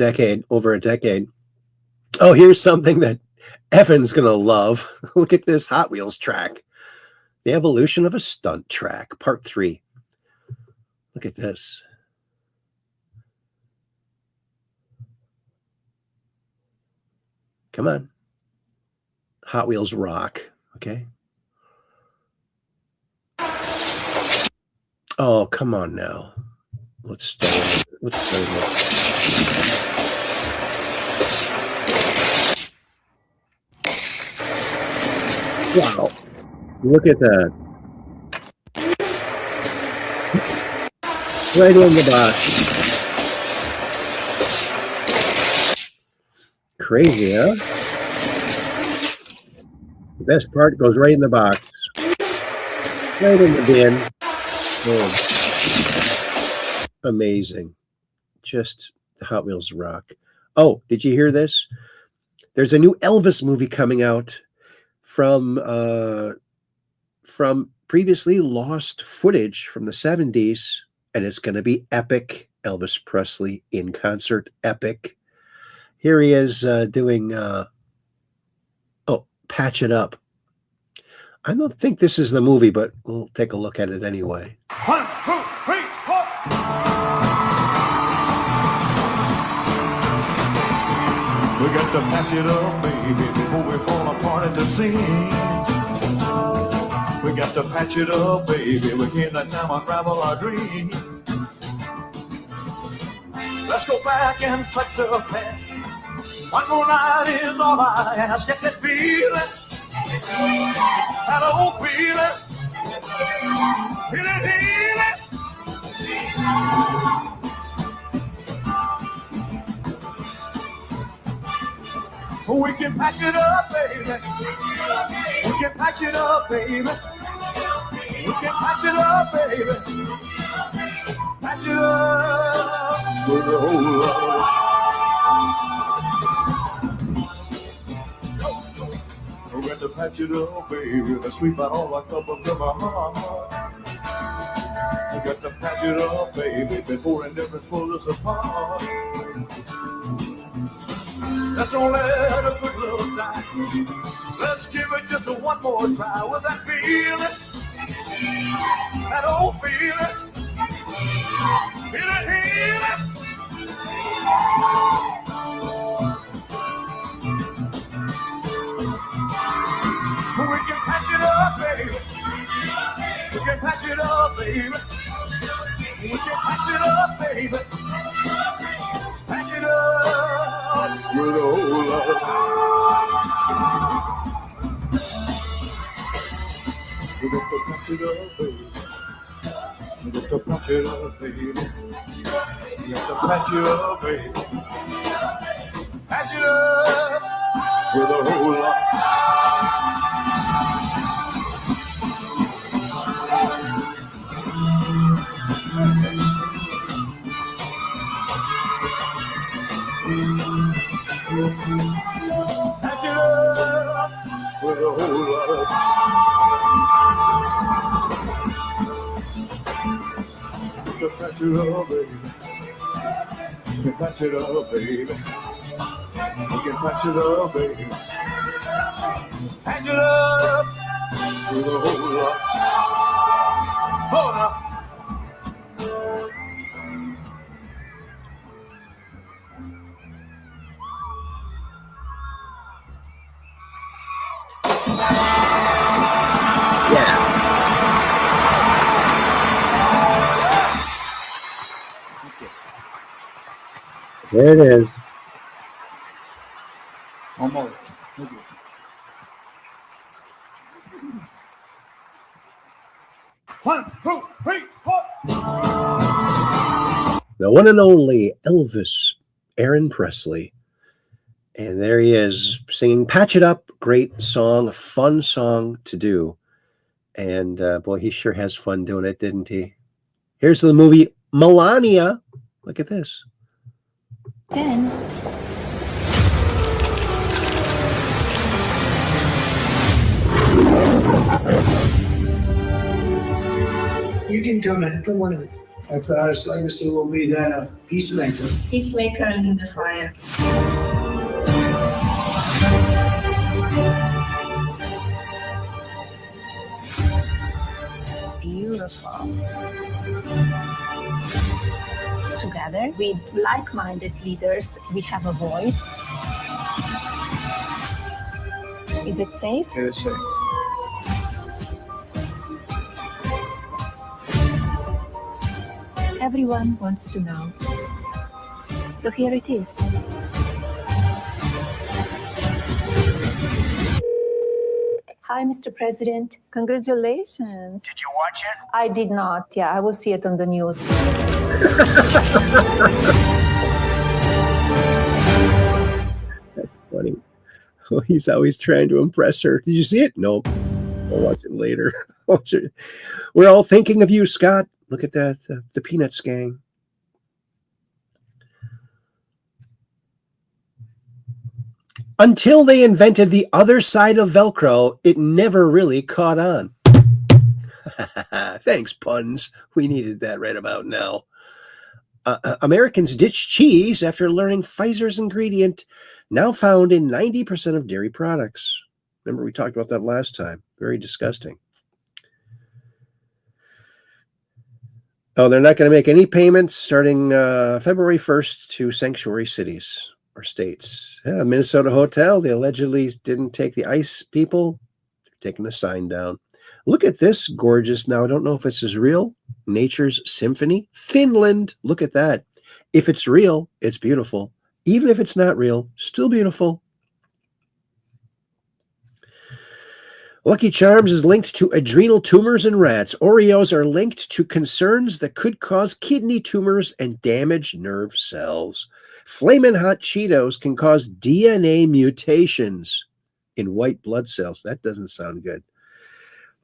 C: over a decade. Oh, here's something that Evan's going to love. Look at this Hot Wheels track. The evolution of a stunt track, part 3. Look at this. Come on. Hot Wheels rock, okay? Oh, come on now. Let's play this. Wow. Look at that. Right in the box. Crazy, huh? The best part goes right in the box. Right in the bin. Boom. Amazing. Just Hot Wheels rock. Oh, did you hear this? There's a new Elvis movie coming out from previously lost footage from the 70s, and it's going to be epic. Elvis Presley in concert, epic. Here he is doing Patch It Up. I don't think this is the movie, but we'll take a look at it anyway.
I: 1, 2, 3, 4.
L: We got to patch it up, baby, before we fall apart at the seams. We got to patch it up, baby, we can't let time unravel our dreams. Let's go back and touch the past. One more night is all I ask. Get that feeling, that old feeling, feel it healing. We can patch it up, baby. We can patch it up, baby. We can patch it up, baby. Patch it up with a whole lot of love. We got to patch it up, baby. Let's sweep out all our troubles from our heart. We got to patch it up, baby, before indifference pulls us apart. Let's don't let a good love die. Let's give it just one more try with that feeling, that old feeling, feel it healing. We can patch it up, baby. We can patch it up, baby. We can patch it up, baby. Patch it up with a whole lot of we got to patch it up, baby. We got to patch it up, baby. We got to patch it up, baby. Patch it up with a whole lot. Patch it up with a whole lot of patch it up, baby. We can patch it up, baby. We can patch it up, baby. Patch it up.
I: Hold up.
C: There it is.
I: Almost. One, two, three, four.
C: The one and only Elvis Aaron Presley. And there he is singing Patch It Up. Great song, a fun song to do. And boy, he sure has fun doing it, didn't he? Here's the movie Melania. Look at this.
M: Then
B: You can come in. Come on in. Our legacy will be that of peacemaker.
M: peacemaker in the fire. Beautiful. Together with like-minded leaders, we have a voice. Is it safe?
B: It is safe.
M: Everyone wants to know. So here it is. Hi, Mr. President. Congratulations.
N: Did you watch it?
M: I did not. Yeah, I will see it on the news.
C: That's funny. Oh, he's always trying to impress her. Did you see it? Nope. I'll watch it later. We're all thinking of you, Scott. Look at that, the Peanuts gang. Until they invented the other side of Velcro, it never really caught on. Thanks, puns. We needed that right about now. Americans ditch cheese after learning Pfizer's ingredient, now found in 90% of dairy products. Remember, we talked about that last time. Very disgusting. Oh, they're not going to make any payments starting February 1st to sanctuary cities or states. Yeah, Minnesota hotel, they allegedly didn't take the ICE people. They're taking the sign down. Look at this gorgeous. Now, I don't know if this is real. Nature's Symphony, Finland. Look at that. If it's real, it's beautiful. Even if it's not real, still beautiful. Lucky Charms is linked to adrenal tumors in rats. Oreos are linked to concerns that could cause kidney tumors and damage nerve cells. Flamin' Hot Cheetos can cause DNA mutations in white blood cells. That doesn't sound good.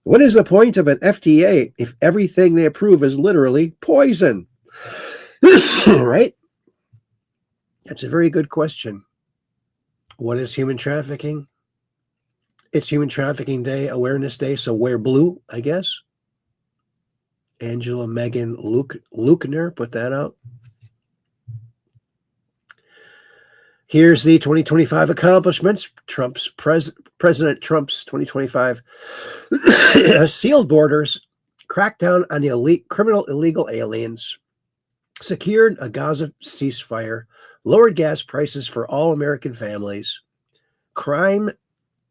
C: What is the point of an FDA if everything they approve is literally poison? Right? That's a very good question. What is human trafficking? It's Human Trafficking Day, Awareness Day, so wear blue, I guess. Angela Megan Luckner put that out. Here's the 2025 accomplishments. President Trump's 2025 sealed borders, crackdown on criminal illegal aliens, secured a Gaza ceasefire, lowered gas prices for all American families, crime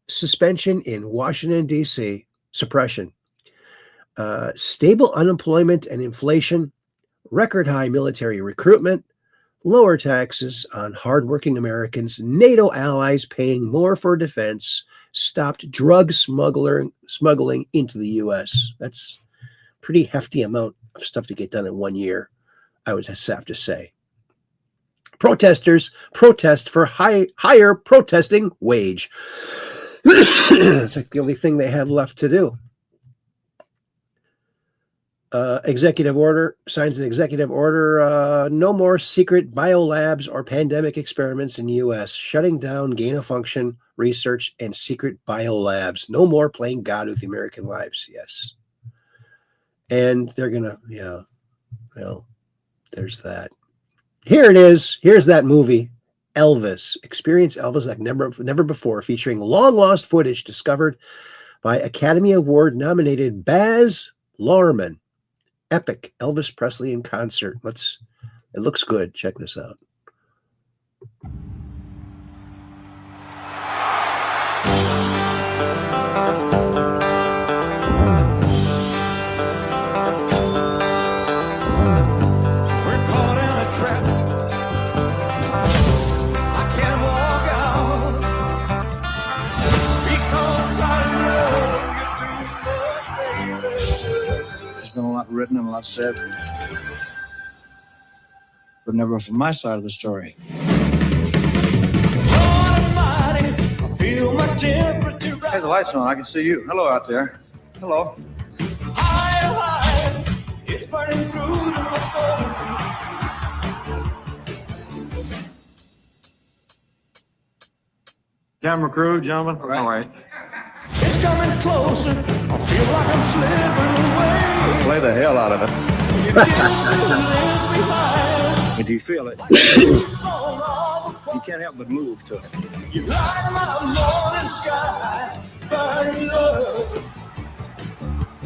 C: suspension in Washington, D.C., suppression, stable unemployment and inflation, record high military recruitment, lower taxes on hardworking Americans, NATO allies paying more for defense, stopped drug smuggling into the U.S. That's a pretty hefty amount of stuff to get done in 1 year, I would just have to say. Protesters protest for higher protesting wage. It's like the only thing they have left to do. Executive order, signs an executive order, no more secret biolabs or pandemic experiments in U.S., shutting down gain-of-function research and secret biolabs. No more playing God with the American lives, yes. And they're going to, yeah, well, there's that. Here it is. Here's that movie. Elvis. Experience Elvis like never before, featuring long-lost footage discovered by Academy Award nominated Baz Luhrmann. Epic Elvis Presley in concert. It looks good. Check this out.
I: There's been a lot written and a lot said, but never from my side of the story. Hey, the light's on. I can see you. Hello out there. Hello. It's burning through my soul. Camera crew, gentlemen. All right. It's coming closer. I feel like I'm slipping away. Play the hell out of it. If you feel it, you can't help but move to it. You light my morning sky, burning love.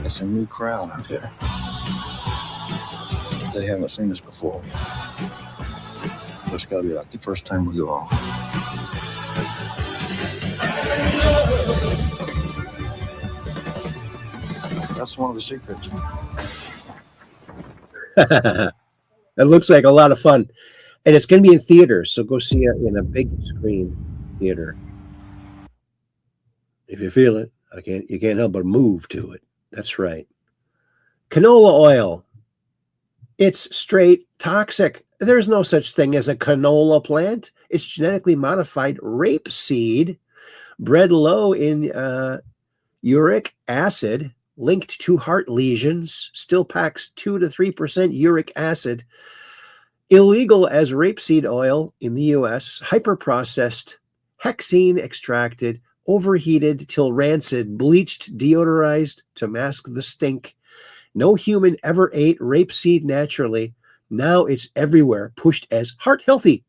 I: It's a new crowd out there. They haven't seen us before. It's got to be like the first time we go on. That's one of the secrets.
C: It looks like a lot of fun. And it's going to be in theaters, so go see it in a big screen theater. If you feel it, you can't help but move to it. That's right. Canola oil. It's straight toxic. There's no such thing as a canola plant. It's genetically modified rapeseed, bred low in uric acid, linked to heart lesions, still packs 2 to 3% uric acid. Illegal as rapeseed oil in the U.S., hyper-processed, hexene extracted, overheated till rancid, bleached, deodorized to mask the stink. No human ever ate rapeseed naturally. Now it's everywhere, pushed as heart healthy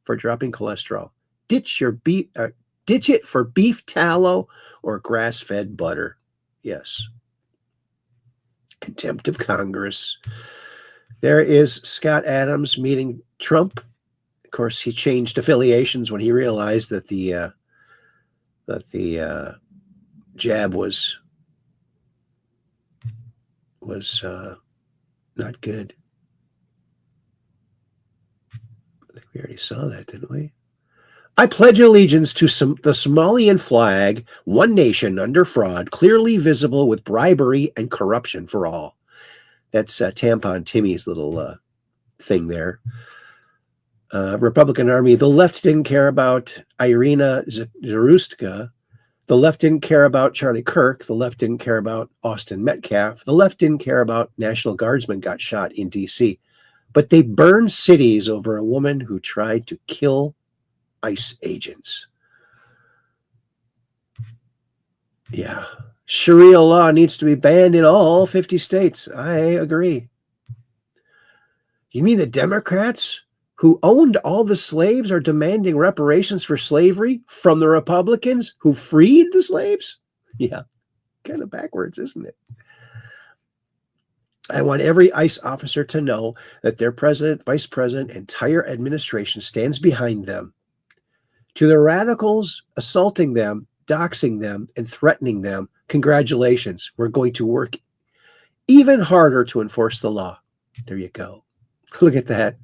C: for dropping cholesterol. Ditch it for beef tallow or grass-fed butter. Yes. Contempt of Congress. There is Scott Adams meeting Trump. Of course, he changed affiliations when he realized that the jab was not good. I think we already saw that, didn't we? I pledge allegiance to the Somalian flag, one nation under fraud, clearly visible with bribery and corruption for all. That's Tampon Timmy's little thing there. Republican Army. The left didn't care about Irina Zarustka. The left didn't care about Charlie Kirk. The left didn't care about Austin Metcalf. The left didn't care about National Guardsmen got shot in D.C. But they burned cities over a woman who tried to kill ICE agents. Yeah. Sharia law needs to be banned in all 50 states. I agree. You mean the Democrats who owned all the slaves are demanding reparations for slavery from the Republicans who freed the slaves? Yeah. Kind of backwards, isn't it? I want every ICE officer to know that their president, vice president, entire administration stands behind them. To the radicals assaulting them, doxing them, and threatening them, congratulations. We're going to work even harder to enforce the law. There you go. Look at that.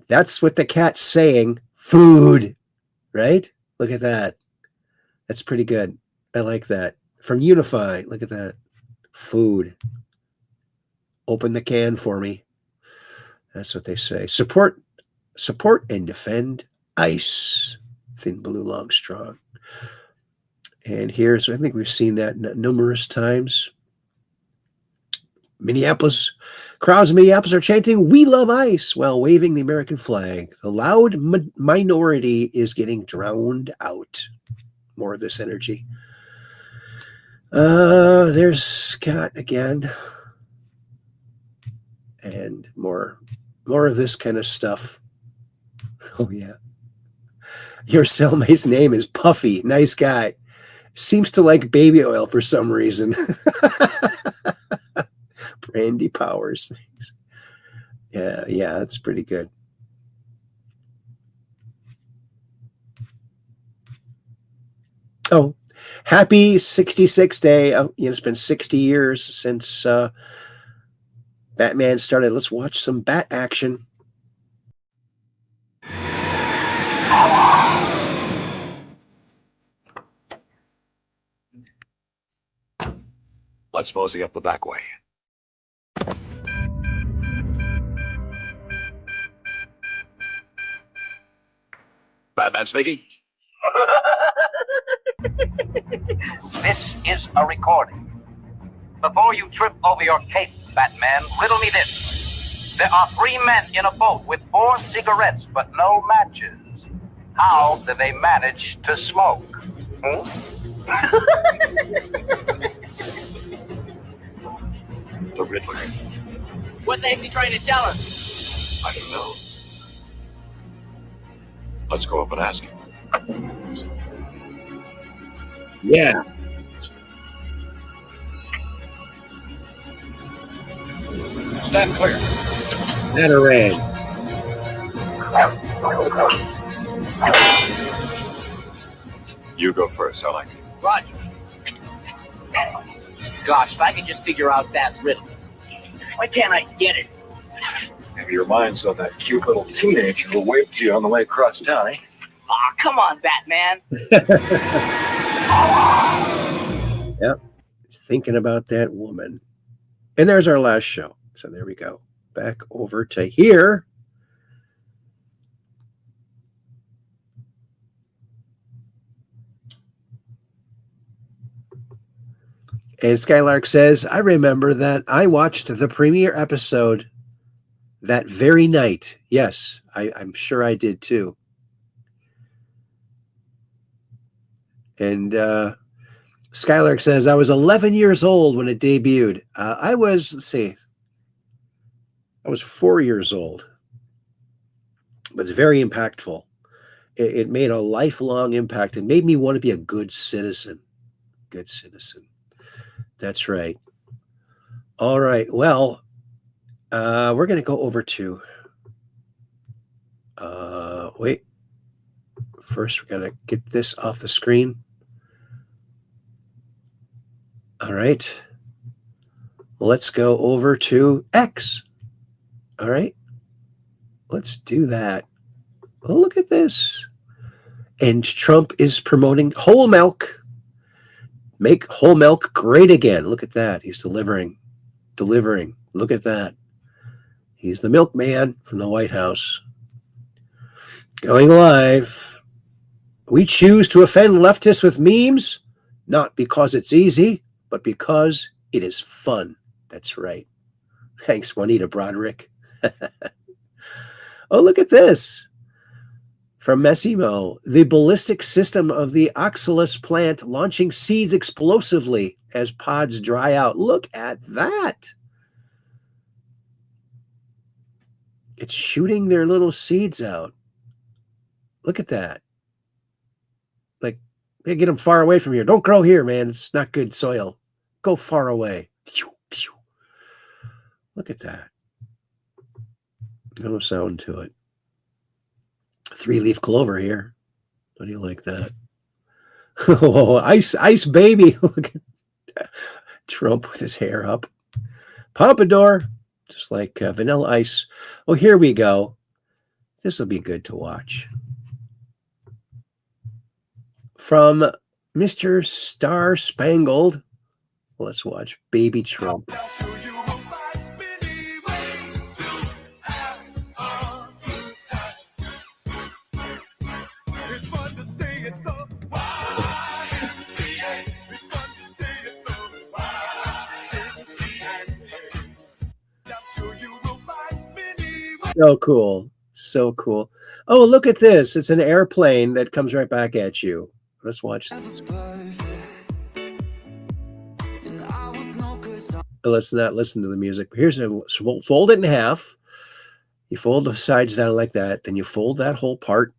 C: That's what the cat's saying. Food, right? Look at that. That's pretty good. I like that. From Unify, look at that. Food. Open the can for me. That's what they say. Support and defend ICE. Thin, blue, long, strong. And here's, I think we've seen that numerous times. Minneapolis, crowds in Minneapolis are chanting, "We love ICE," while waving the American flag. The loud minority is getting drowned out. More of this energy. There's Scott again. And more of this kind of stuff. Oh, yeah. Your cellmate's name is Puffy. Nice guy. Seems to like baby oil for some reason. Brandy Powers. Yeah, that's pretty good. Oh, happy 66th day. It's been 60 years since Batman started. Let's watch some bat action.
I: Let's mosey up the back way. Batman speaking.
N: This is a recording. Before you trip over your cape, Batman, riddle me this. There are 3 men in a boat with 4 cigarettes but no matches. How do they manage to smoke?
I: The Riddler.
O: What the heck's he trying to tell us?
I: I don't know. Let's go up and ask him.
C: Yeah.
I: Stand clear.
C: Batarang.
I: You go first, I like it.
O: Roger. Gosh, if I could just figure out that riddle. Why can't I get it?
I: Maybe your mind's on that cute little teenager who waved to you on the way across town, eh?
O: Aw, come on, Batman.
C: Yep. Thinking about that woman. And there's our last show. So there we go. Back over to here. And Skylark says, I remember that I watched the premiere episode that very night. Yes, I'm sure I did too. And Skylark says, I was 11 years old when it debuted. I was, let's see, I was 4 years old. But it's very impactful. It made a lifelong impact. It made me want to be a good citizen. Good citizen. That's right. All right. Well, we're going to go over to, wait. First, we're going to get this off the screen. All right. Let's go over to X. All right. Let's do that. Oh, look at this. And Trump is promoting whole milk. Make whole milk great again. Look at that. He's delivering. Look at that. He's the milkman from the White House. Going live. We choose to offend leftists with memes, not because it's easy, but because it is fun. That's right. Thanks, Juanita Broderick. Oh, look at this. From Messimo, the ballistic system of the oxalis plant launching seeds explosively as pods dry out. Look at that. It's shooting their little seeds out. Look at that. Like, hey, get them far away from here. Don't grow here, man. It's not good soil. Go far away. Look at that. No sound to it. 3-leaf clover here. How do you like that? Oh, ice baby. Look at Trump with his hair up. Pompadour, just like Vanilla Ice. Oh, here we go. This will be good to watch. From Mr. Star Spangled. Let's watch Baby Trump. So cool. So cool. Oh, look at this. It's an airplane that comes right back at you. Let's watch this. Let's not listen to the music. Here's a fold it in half. You fold the sides down like that. Then you fold that whole part,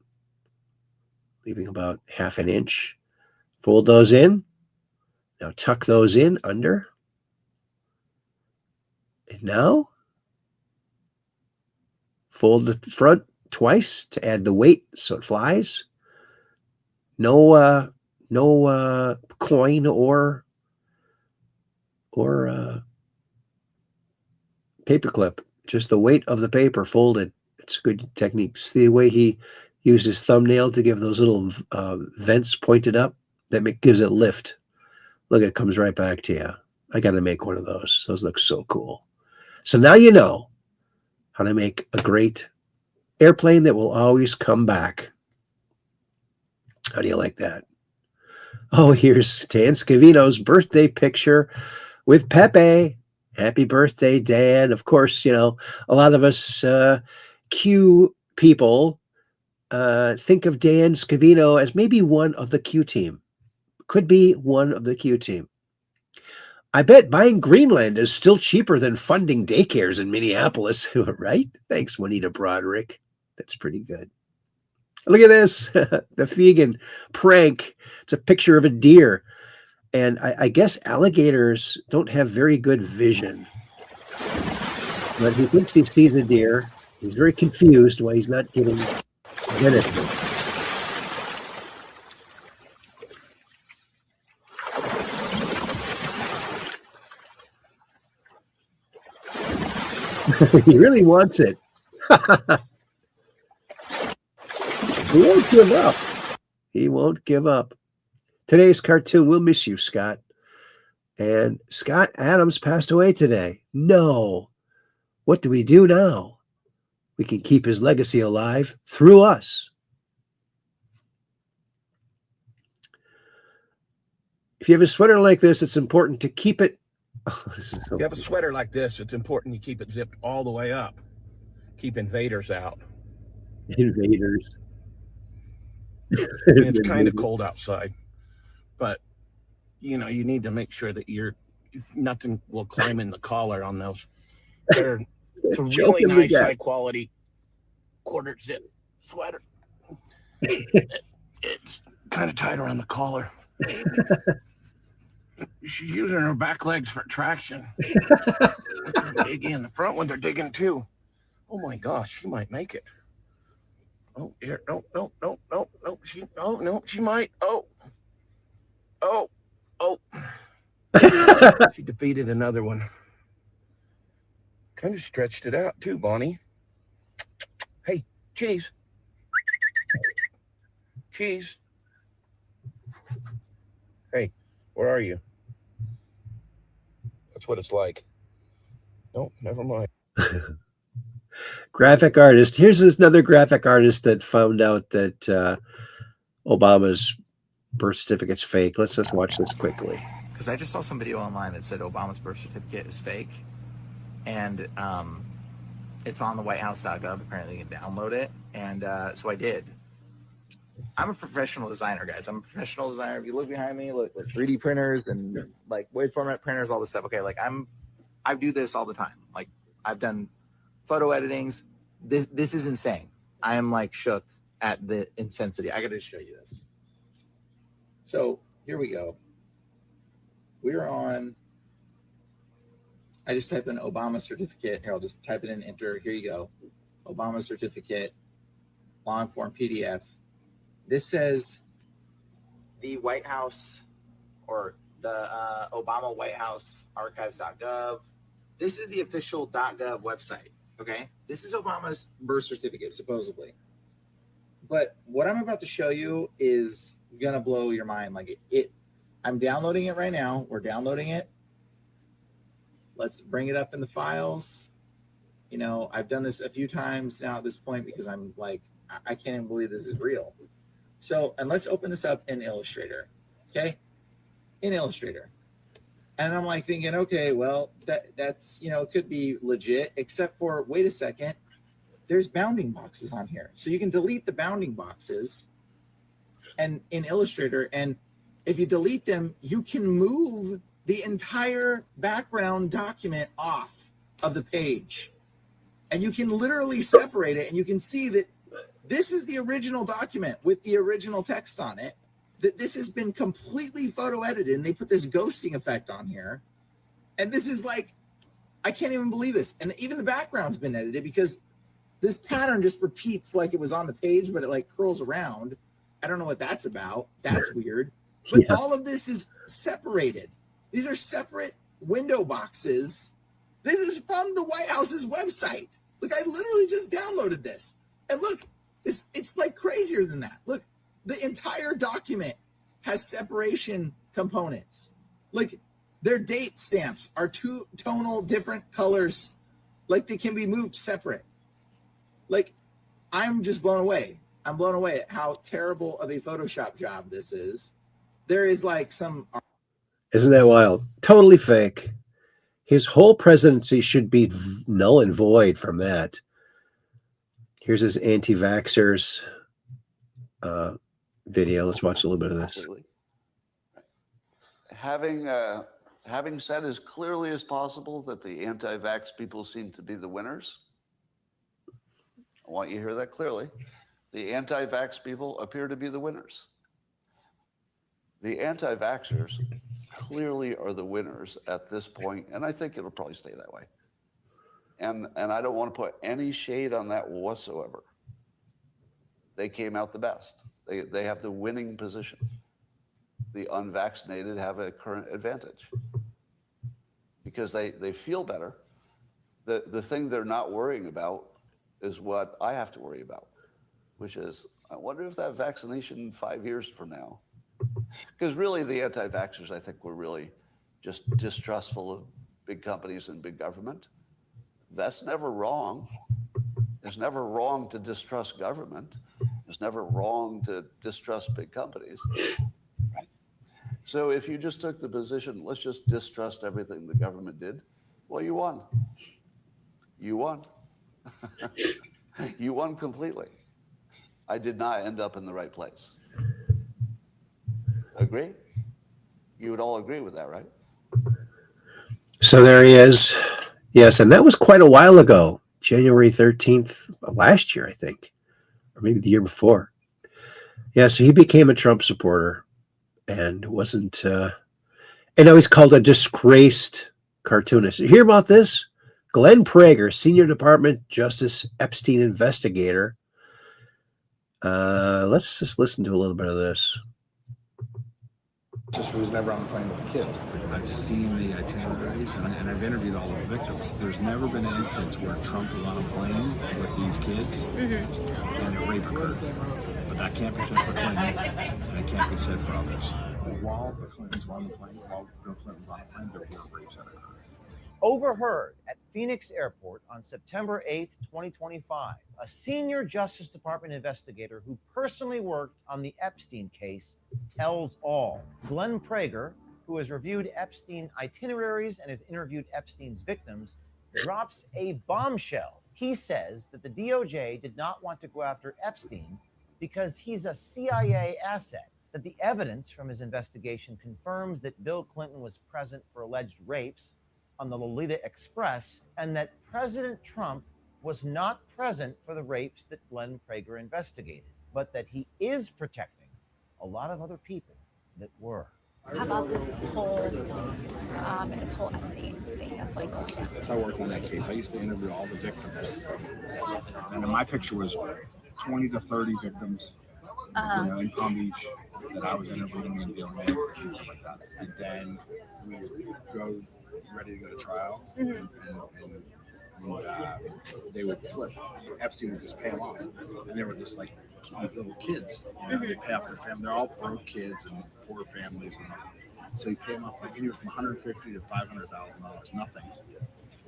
C: leaving about half an inch. Fold those in. Now tuck those in under. And now fold the front twice to add the weight so it flies. No coin or paperclip. Just the weight of the paper folded. It's a good technique. See the way he used his thumbnail to give those little vents pointed up? That gives it lift. Look, it comes right back to you. I got to make one of those. Those look so cool. So now you know how to make a great airplane that will always come back. How do you like that? Oh, here's Dan Scavino's birthday picture with Pepe. Happy birthday, Dan. Of course, you know, a lot of us Q people think of Dan Scavino as maybe one of the Q team. Could be one of the Q team. I bet buying Greenland is still cheaper than funding daycares in Minneapolis, right? Thanks, Juanita Broderick. That's pretty good. Look at this, the vegan prank. It's a picture of a deer. And I guess alligators don't have very good vision. But he thinks he sees a deer. He's very confused why he's not getting benefit. He really wants it. He won't give up. He won't give up. Today's cartoon, we'll miss you, Scott. And Scott Adams passed away today. No. What do we do now? We can keep his legacy alive through us. If you have a sweater like this, it's important to keep it. Oh, this is so
P: if you have a sweater like this, it's important you keep it zipped all the way up. Keep invaders out.
C: Invaders.
P: It's kind of cold outside, but you know, you need to make sure that nothing will climb in the collar on those. It's a really nice high quality quarter zip sweater. It's kind of tight around the collar. She's using her back legs for traction. Digging in the front ones are digging too. Oh my gosh, she might make it. Oh, here, no. She might. Oh. She defeated another one. Kind of stretched it out too, Bonnie. Hey, cheese. Cheese. Hey, where are you? That's what it's like. No, never mind.
C: Graphic artist. Here's another graphic artist that found out that Obama's birth certificate's fake. Let's just watch this quickly.
Q: Because I just saw some video online that said Obama's birth certificate is fake. And it's on the whitehouse.gov. Apparently you can download it. And so I did. I'm a professional designer, guys. I'm a professional designer. If you look behind me, look, like 3D printers and like wave format printers, all this stuff. Okay, like I do this all the time. Like I've done photo editings. This is insane. I am like shook at the intensity. I got to show you this. So here we go. We're on. I just type in Obama certificate. Here, I'll just type it in, enter. Here you go. Obama certificate, long form PDF. This says the White House or the Obama White House archives.gov. This is the official .gov website. Okay, this is Obama's birth certificate, supposedly. But what I'm about to show you is gonna blow your mind. Like I'm downloading it right now. We're downloading it. Let's bring it up in the files. You know, I've done this a few times now at this point because I'm like, I can't even believe this is real. So, and let's open this up in Illustrator. Okay, in Illustrator. And I'm like thinking, okay, well, that's, you know, it could be legit, except for, wait a second, there's bounding boxes on here. So you can delete the bounding boxes and in Illustrator. And if you delete them, you can move the entire background document off of the page. And you can literally separate it. And you can see that this is the original document with the original text on it. This has been completely photo edited, and they put this ghosting effect on here. And this is like, I can't even believe this. And even the background's been edited because this pattern just repeats like it was on the page, but it like curls around. I don't know what that's about. That's weird. But all of this is separated. These are separate window boxes. This is from the White House's website. Look, I literally just downloaded this. And look, it's like crazier than that. Look, the entire document has separation components. Like, their date stamps are two tonal different colors. Like, they can be moved separate. Like, I'm just blown away. I'm blown away at how terrible of a Photoshop job this is. There is like some...
C: Isn't that wild? Totally fake. His whole presidency should be null and void from that. Here's his anti-vaxxers video. Let's watch a little bit of this.
R: Having said as clearly as possible that the anti-vax people seem to be the winners, I want you to hear that clearly. The anti-vax people appear to be the winners. The anti-vaxxers clearly are the winners at this point, and I think it'll probably stay that way. And I don't want to put any shade on that whatsoever. They came out the best. They have the winning position. The unvaccinated have a current advantage because they feel better. The thing they're not worrying about is what I have to worry about, which is, I wonder if that vaccination 5 years from now, because really the anti-vaxxers, I think, were really just distrustful of big companies and big government. That's never wrong. It's never wrong to distrust government. It's never wrong to distrust big companies. Right? So if you just took the position, let's just distrust everything the government did, well, you won. You won. You won completely. I did not end up in the right place. Agree? You would all agree with that, right?
C: So there he is. Yes, and that was quite a while ago, January 13th of last year, I think, or maybe the year before. Yeah, so he became a Trump supporter and wasn't, and now he's called a disgraced cartoonist. You hear about this? Glenn Prager, Senior Department Justice Epstein investigator. Let's just listen to a little bit of this.
S: Just was never on the plane with the kids. I've seen the itineraries and I've interviewed all of the victims. There's never been an instance where Trump was on a plane with these kids and a rape occurred. But that can't be said for Clinton, and it can't be said for others. While the Clintons were on the plane, while Bill Clinton was on the plane, there were rapes that occurred.
T: Overheard at Phoenix Airport on September 8th, 2025, a senior Justice Department investigator who personally worked on the Epstein case tells all. Glenn Prager, who has reviewed Epstein itineraries and has interviewed Epstein's victims, drops a bombshell. He says that the DOJ did not want to go after Epstein because he's a CIA asset, that the evidence from his investigation confirms that Bill Clinton was present for alleged rapes on the Lolita Express, and that President Trump was not present for the rapes that Glenn Prager investigated, but that he is protecting a lot of other people that were.
U: How about this whole Epstein thing that's like going down?
S: So I worked on that case. I used to interview all the victims. And my picture was 20 to 30 victims in Palm Beach that I was interviewing and dealing with and stuff like that. And then we would go ready to go to trial, and they would flip. Epstein would just pay them off, and they were just like these little kids. You know, they pay off their family. They're all broke kids and poor families, and so you pay them off like anywhere from $150,000 to $500,000. Nothing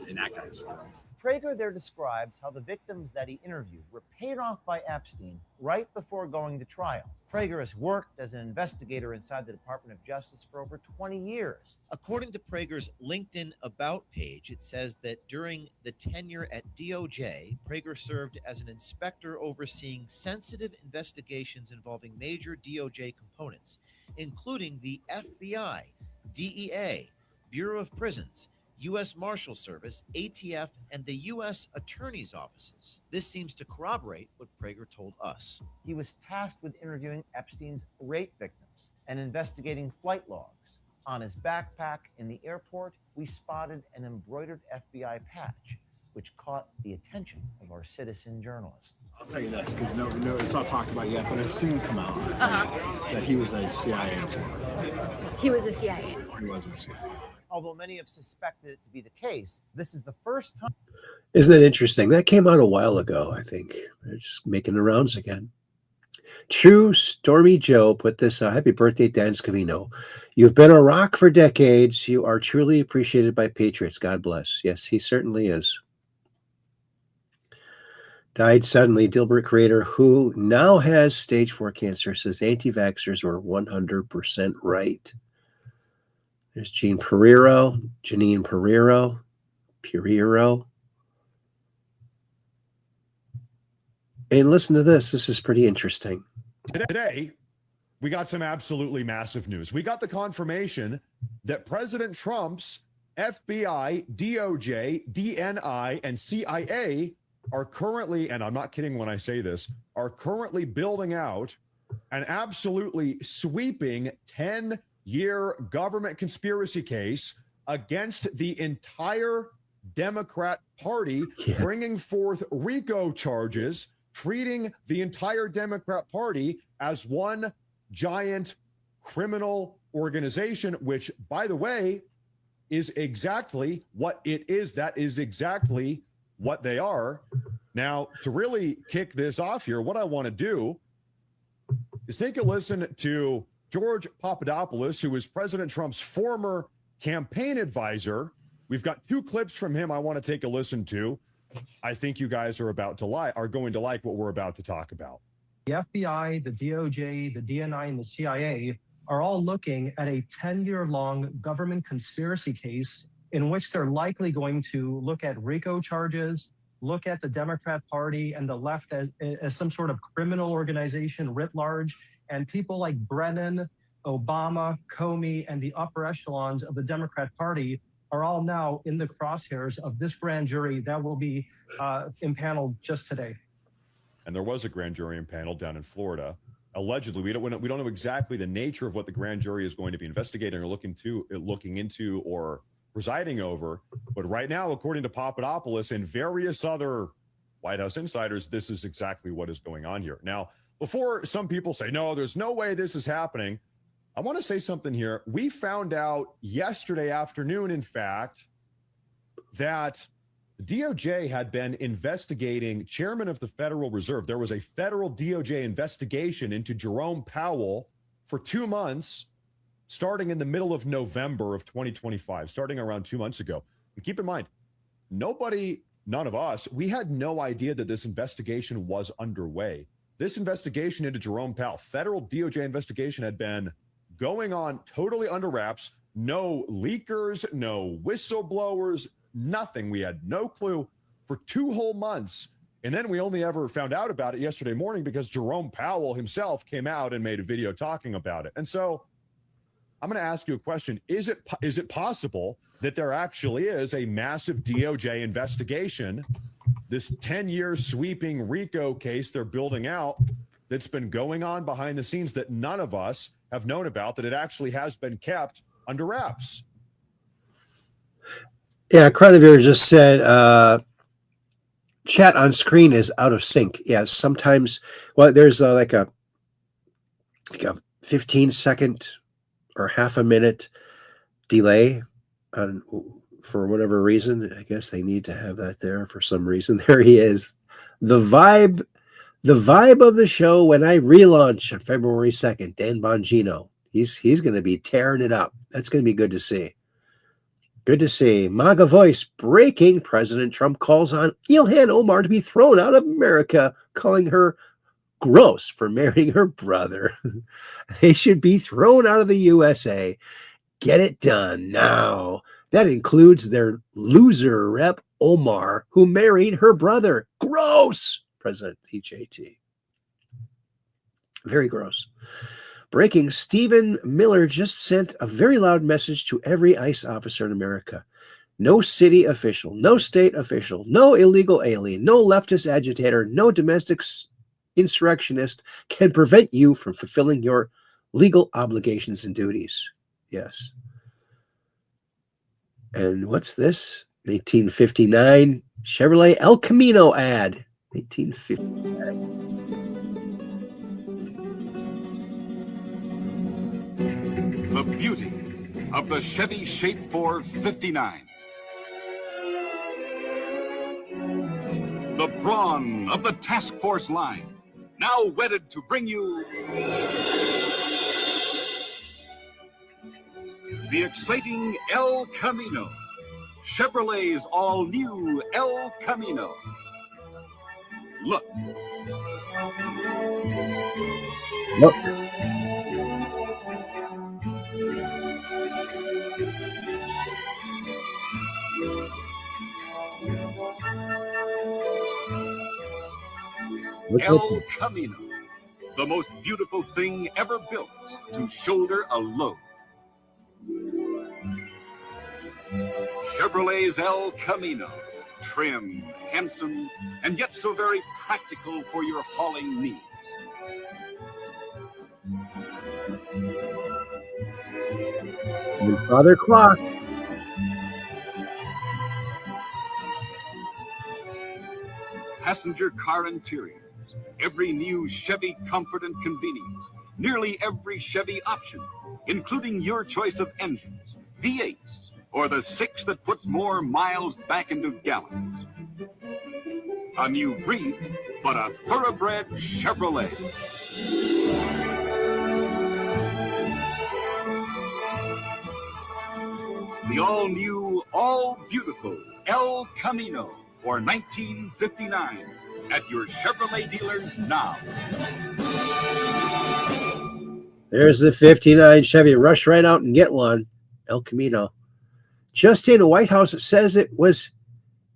S: in that guy's world.
T: Prager there describes how the victims that he interviewed were paid off by Epstein right before going to trial. Prager has worked as an investigator inside the Department of Justice for over 20 years. According to Prager's LinkedIn About page, it says that during the tenure at DOJ, Prager served as an inspector overseeing sensitive investigations involving major DOJ components, including the FBI, DEA, Bureau of Prisons,
D: U.S. Marshal Service, ATF, and the U.S. Attorney's offices. This seems to corroborate what Prager told us.
T: He was tasked with interviewing Epstein's rape victims and investigating flight logs. On his backpack in the airport, we spotted an embroidered FBI patch, which caught the attention of our citizen journalist.
S: I'll tell you this, because no, it's not talked about yet, but it'll soon come out that he was a CIA informant.
V: He was a CIA.
S: He wasn't a CIA.
T: Although many have suspected it to be the case, this is the first time.
C: Isn't that interesting? That came out a while ago, I think. They're just making the rounds again. True Stormy Joe put this happy birthday, Dan Scavino. You've been a rock for decades. You are truly appreciated by patriots. God bless. Yes, he certainly is. Died suddenly. Dilbert creator who now has stage 4 cancer says anti-vaxxers were 100% right. There's Janine Pereiro. And listen to this. This is pretty interesting.
W: Today, we got some absolutely massive news. We got the confirmation that President Trump's FBI, DOJ, DNI, and CIA are currently, and I'm not kidding when I say this, are currently building out an absolutely sweeping 10-year government conspiracy case against the entire Democrat Party, bringing forth RICO charges, treating the entire Democrat Party as one giant criminal organization, which, by the way, is exactly what it is. That is exactly what they are. Now, to really kick this off here, what I want to do is take a listen to George Papadopoulos, who is President Trump's former campaign advisor. We've got 2 clips from him I want to take a listen to. I think you guys are going to like what we're about to talk about.
X: The FBI, the DOJ, the DNI, and the CIA are all looking at a 10-year-long government conspiracy case in which they're likely going to look at RICO charges, look at the Democrat Party and the left as some sort of criminal organization writ large, and people like Brennan, Obama, Comey, and the upper echelons of the Democrat Party are all now in the crosshairs of this grand jury that will be impaneled just today.
W: And there was a grand jury impaneled down in Florida. Allegedly, we don't know exactly the nature of what the grand jury is going to be investigating or looking into or presiding over. But right now, according to Papadopoulos and various other White House insiders, this is exactly what is going on here. Now, before some people say, no, there's no way this is happening, I want to say something here. We found out yesterday afternoon, in fact, that DOJ had been investigating Chairman of the Federal Reserve. There was a federal DOJ investigation into Jerome Powell for 2 months, starting in the middle of November of 2025, starting around 2 months ago. And keep in mind, none of us, we had no idea that this investigation was underway. This investigation into Jerome Powell, federal DOJ investigation, had been going on totally under wraps. No leakers, no whistleblowers, nothing. We had no clue for 2 whole months. And then we only ever found out about it yesterday morning because Jerome Powell himself came out and made a video talking about it. And so I'm going to ask you a question. Is it possible that there actually is a massive DOJ investigation, this 10-year sweeping RICO case they're building out that's been going on behind the scenes that none of us have known about, that it actually has been kept under wraps?
C: Yeah, Credivere just said chat on screen is out of sync. Yeah, sometimes, well, there's like a 15-second or half a minute delay for whatever reason. I guess they need to have that there for some reason. There he is. The vibe of the show when I relaunch on February 2nd, Dan Bongino. He's going to be tearing it up. That's going to be good to see. Good to see. MAGA voice breaking. President Trump calls on Ilhan Omar to be thrown out of America, calling her gross for marrying her brother. They should be thrown out of the USA. Get it done now. That includes their loser rep, Omar, who married her brother. Gross. President HAT. Very gross. Breaking, Stephen Miller just sent a very loud message to every ICE officer in America. No city official, no state official, no illegal alien, no leftist agitator, no domestic insurrectionist can prevent you from fulfilling your legal obligations and duties. Yes. And what's this? 1859 Chevrolet El Camino ad. 1859.
A: The beauty of the Chevy Shape 4 59. The brawn of the Task Force line, now wedded to bring you the exciting El Camino, Chevrolet's all-new El Camino. Look.
C: Look.
A: El Camino, the most beautiful thing ever built to shoulder a load. Chevrolet's El Camino, trim, handsome, and yet so very practical for your hauling needs.
C: And Father Clock.
A: Passenger car interiors, every new Chevy comfort and convenience, nearly every Chevy option, including your choice of engines, V8s, or the 6 that puts more miles back into gallons. A new breed, but a thoroughbred Chevrolet. The all-new, all-beautiful El Camino for $19.59 at your Chevrolet dealers now.
C: There's the 59 Chevy. Rush right out and get one. El Camino. Just in, a White House says it was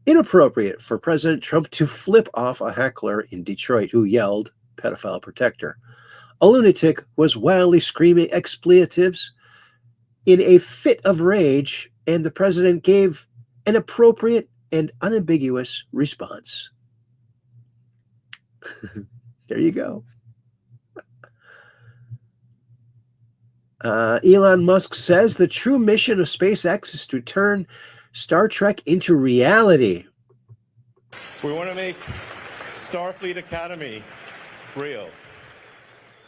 C: inappropriate for President Trump to flip off a heckler in Detroit who yelled, "Pedophile protector." A lunatic was wildly screaming expletives in a fit of rage, and the president gave an appropriate and unambiguous response. There you go. Elon Musk says the true mission of SpaceX is to turn Star Trek into reality.
E: We want to make Starfleet Academy real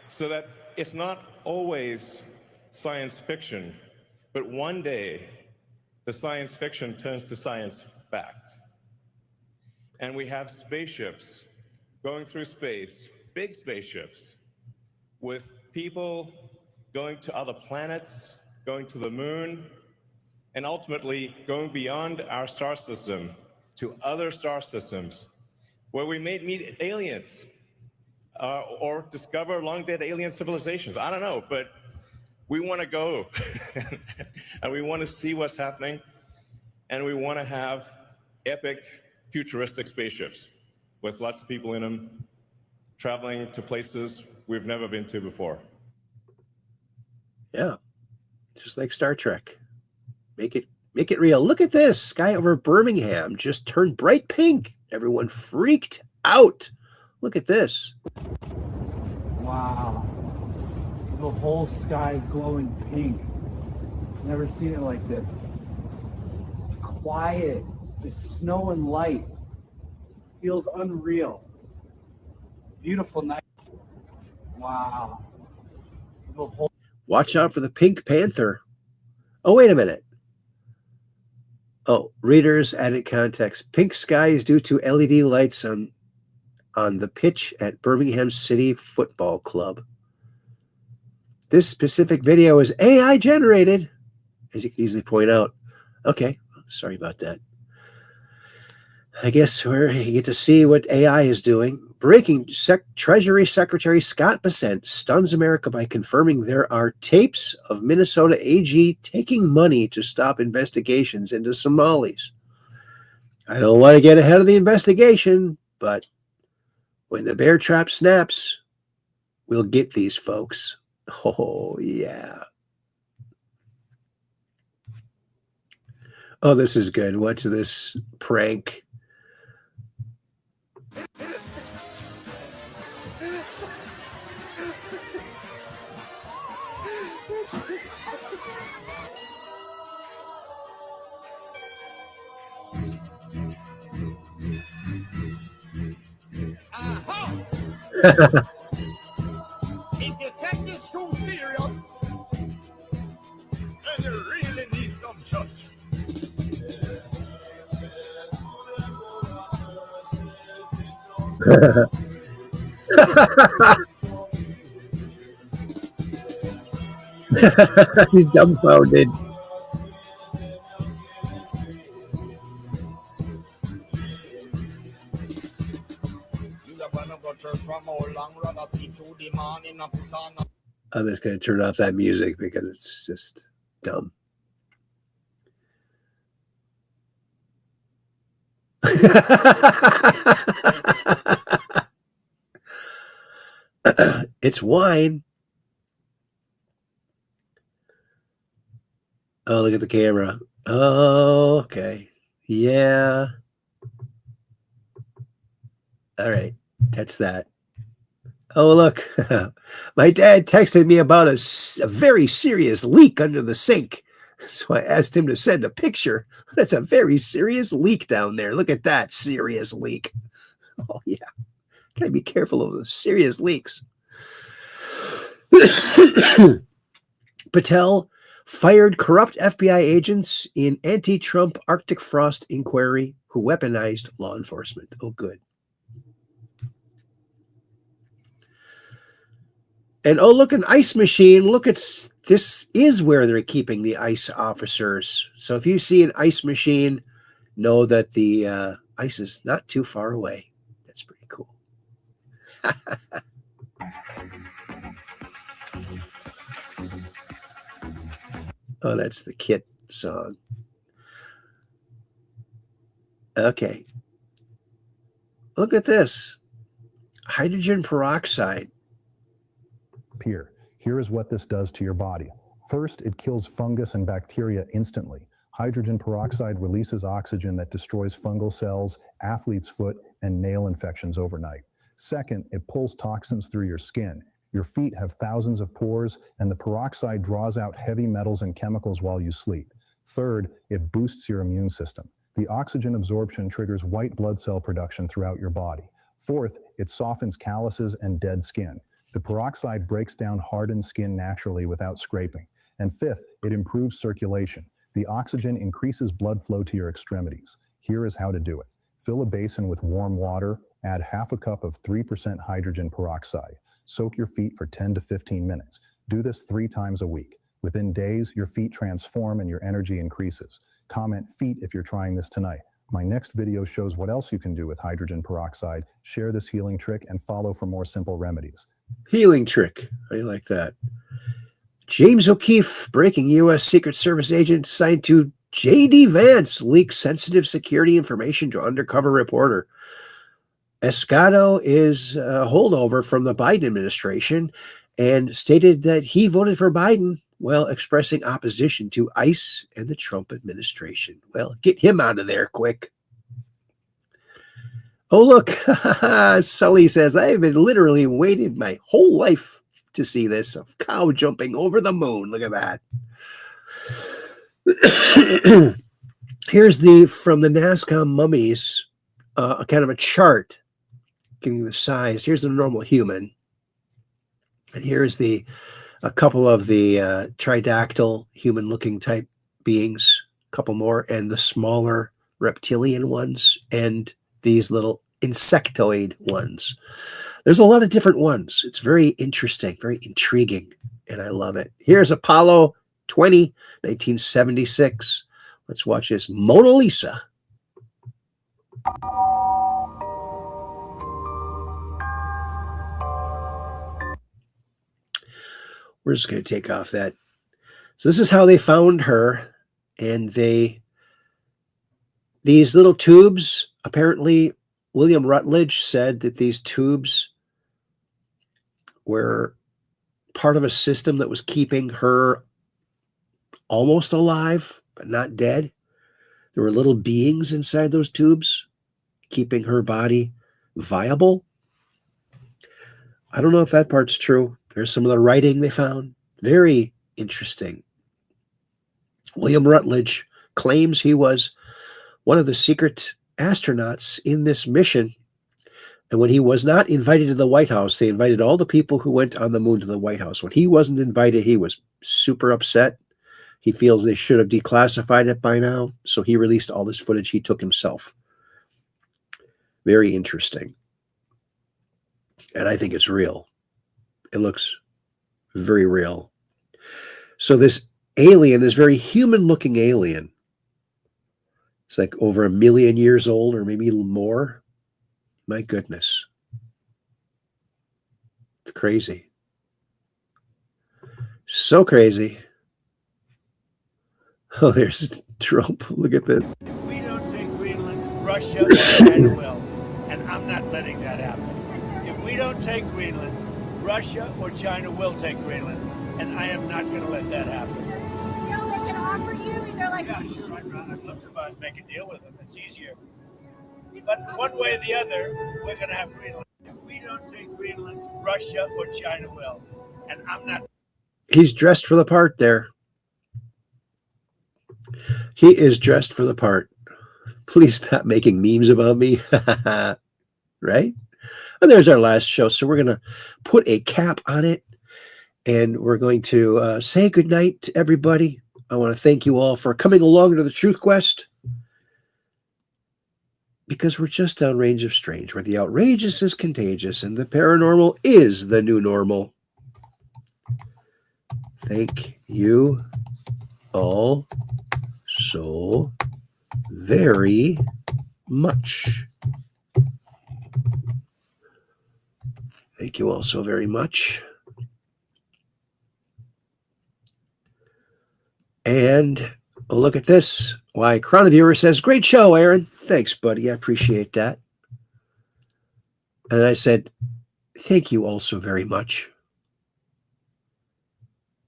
E: so that it's not always science fiction, but one day the science fiction turns to science fact. And we have spaceships going through space, big spaceships, with people going to other planets, going to the moon, and ultimately going beyond our star system to other star systems where we may meet aliens or discover long-dead alien civilizations. I don't know, but we want to go and we want to see what's happening, and we want to have epic futuristic spaceships with lots of people in them traveling to places we've never been to before.
C: Yeah, just like Star Trek. Make it real. Look at this. Sky over Birmingham just turned bright pink. Everyone freaked out. Look at this.
F: Wow. The whole sky is glowing pink. Never seen it like this. It's quiet. It's snow and light. Feels unreal. Beautiful night. Wow. The whole
C: Watch out for the Pink Panther. Oh, wait a minute. Oh, readers, added context. Pink sky is due to LED lights on the pitch at Birmingham City Football Club. This specific video is AI generated, as you can easily point out. Okay, sorry about that. I guess you get to see what AI is doing. Breaking, Treasury Secretary Scott Bessent stuns America by confirming there are tapes of Minnesota AG taking money to stop investigations into Somalis. I don't want to get ahead of the investigation, but when the bear trap snaps, we'll get these folks. Oh, yeah. Oh, this is good. Watch this prank.
L: If you take this too serious, then you really need some church.
C: He's dumbfounded. I'm just going to turn off that music because it's just dumb. It's wine. Oh, look at the camera. Oh, okay. Yeah. All right. That's that. Oh, look. My dad texted me about a very serious leak under the sink. So I asked him to send a picture. That's a very serious leak down there. Look at that serious leak. Oh, yeah. Gotta be careful of the serious leaks. Patel fired corrupt FBI agents in anti-Trump Arctic frost inquiry who weaponized law enforcement. Oh, good. And oh, look, an ice machine. Look, this is where they're keeping the ICE officers. So if you see an ice machine, know that the ice is not too far away. That's pretty cool. Oh, that's the Kit song. Okay. Look at this. Hydrogen peroxide.
G: Here is what this does to your body. First, it kills fungus and bacteria instantly. Hydrogen peroxide releases oxygen that destroys fungal cells, athlete's foot, and nail infections overnight. Second, it pulls toxins through your skin. Your feet have thousands of pores, and the peroxide draws out heavy metals and chemicals while you sleep. Third, it boosts your immune system. The oxygen absorption triggers white blood cell production throughout your body. Fourth, it softens calluses and dead skin. The peroxide breaks down hardened skin naturally without scraping. And fifth, it improves circulation. The oxygen increases blood flow to your extremities. Here is how to do it. Fill a basin with warm water, add half a cup of 3% hydrogen peroxide. Soak your feet for 10 to 15 minutes. Do this 3 times a week. Within days, your feet transform and your energy increases. Comment feet if you're trying this tonight. My next video shows what else you can do with hydrogen peroxide. Share this healing trick and follow for more simple remedies.
C: Healing trick. I like that. James O'Keefe, breaking U.S. Secret Service agent assigned to J.D. Vance, leaks sensitive security information to undercover reporter. Escato is a holdover from the Biden administration and stated that he voted for Biden while expressing opposition to ICE and the Trump administration. Well, get him out of there quick. Oh, look, Sully says, I have been literally waited my whole life to see this. A cow jumping over the moon. Look at that. Here's from the NASCAR mummies, kind of a chart giving the size. Here's the normal human. And here's a couple of the tridactyl human-looking type beings, a couple more, and the smaller reptilian ones, and these little insectoid ones. There's a lot of different ones. It's very interesting, very intriguing, and I love it. Here's Apollo 20, 1976. Let's watch this. Mona Lisa. We're just going to take off that. So this is how they found her, and these little tubes, apparently William Rutledge said that these tubes were part of a system that was keeping her almost alive, but not dead. There were little beings inside those tubes, keeping her body viable. I don't know if that part's true. There's some of the writing they found. Very interesting. William Rutledge claims he was one of the secret astronauts in this mission. And when he was not invited to the White House, they invited all the people who went on the moon to the White House. When he wasn't invited, he was super upset. He feels they should have declassified it by now. So he released all this footage he took himself. Very interesting. And I think it's real. It looks very real. So this alien, this very human-looking alien, it's like over 1 million years old or maybe more. My goodness. It's crazy. So crazy. Oh, there's Trump. Look at this.
H: If we don't take Greenland, Russia or China will. And I'm not letting that happen. If we don't take Greenland, Russia or China will take Greenland. And I am not going to let that happen.
U: You know, they can offer you, they're like,
H: yeah, sure. I'd love to make a deal with them. It's easier. But one way or the other, we're going to have Greenland. If we don't take Greenland, Russia or China will. And I'm not.
C: He's dressed for the part there. He is dressed for the part. Please stop making memes about me. Right? And there's our last show. So we're going to put a cap on it. And we're going to say goodnight to everybody. I want to thank you all for coming along to the Truth Quest. Because we're just downrange of strange, where the outrageous is contagious and the paranormal is the new normal. Thank you all so very much. Thank you all so very much. And look at this. Why, Chroniviewer says, great show, Aaron. Thanks, buddy. I appreciate that. And I said, thank you all so very much.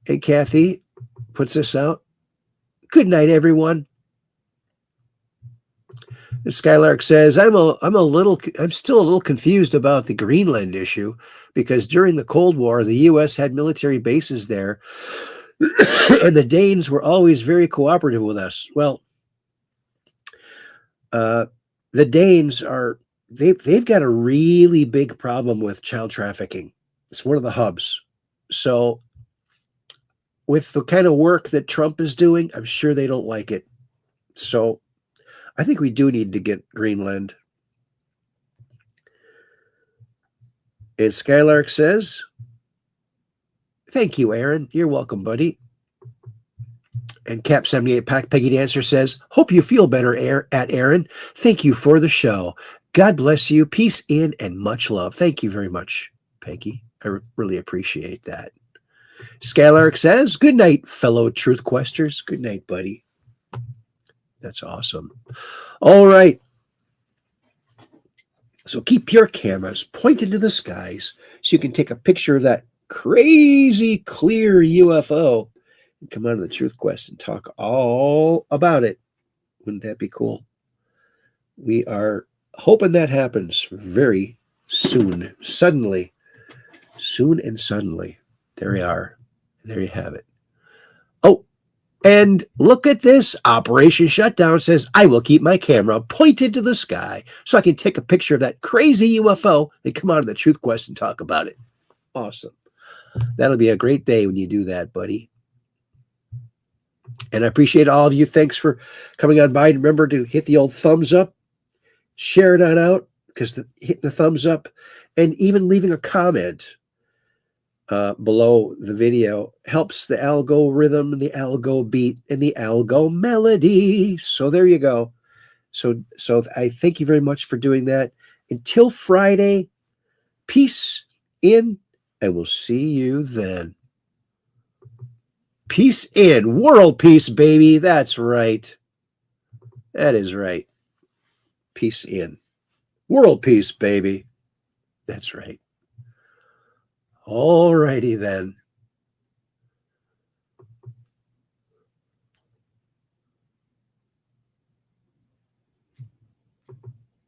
C: And Kathy puts this out. Good night, everyone. And Skylark says, I'm still a little confused about the Greenland issue, because during the Cold War, the U.S. had military bases there, and the Danes were always very cooperative with us. Well, the Danes they've got a really big problem with child trafficking. It's one of the hubs. So with the kind of work that Trump is doing, I'm sure they don't like it. So I think we do need to get Greenland. And Skylark says, thank you, Aaron. You're welcome, buddy. And Cap78 Pack Peggy Dancer says, hope you feel better, Aaron. Thank you for the show. God bless you. Peace in and much love. Thank you very much, Peggy. I really appreciate that. Skylark says, good night, fellow Truth Questers. Good night, buddy. That's awesome. All right. So keep your cameras pointed to the skies so you can take a picture of that crazy clear UFO and come out of the Truth Quest and talk all about it. Wouldn't that be cool? We are hoping that happens very soon. Suddenly. Soon and suddenly. There we are. There you have it. Oh, and look at this. Operation Shutdown says, I will keep my camera pointed to the sky so I can take a picture of that crazy UFO and come out of the Truth Quest and talk about it. Awesome. That'll be a great day when you do that, buddy. And I appreciate all of you. Thanks for coming on by. Remember to hit the old thumbs up. Share it on out, because hitting the thumbs up and even leaving a comment below the video helps the algo rhythm, the algo beat, and the algo melody. So there you go. So I thank you very much for doing that. Until Friday, peace in, and we'll see you then. Peace in. World peace, baby. That's right. That is right. Peace in. World peace, baby. That's right. All righty then.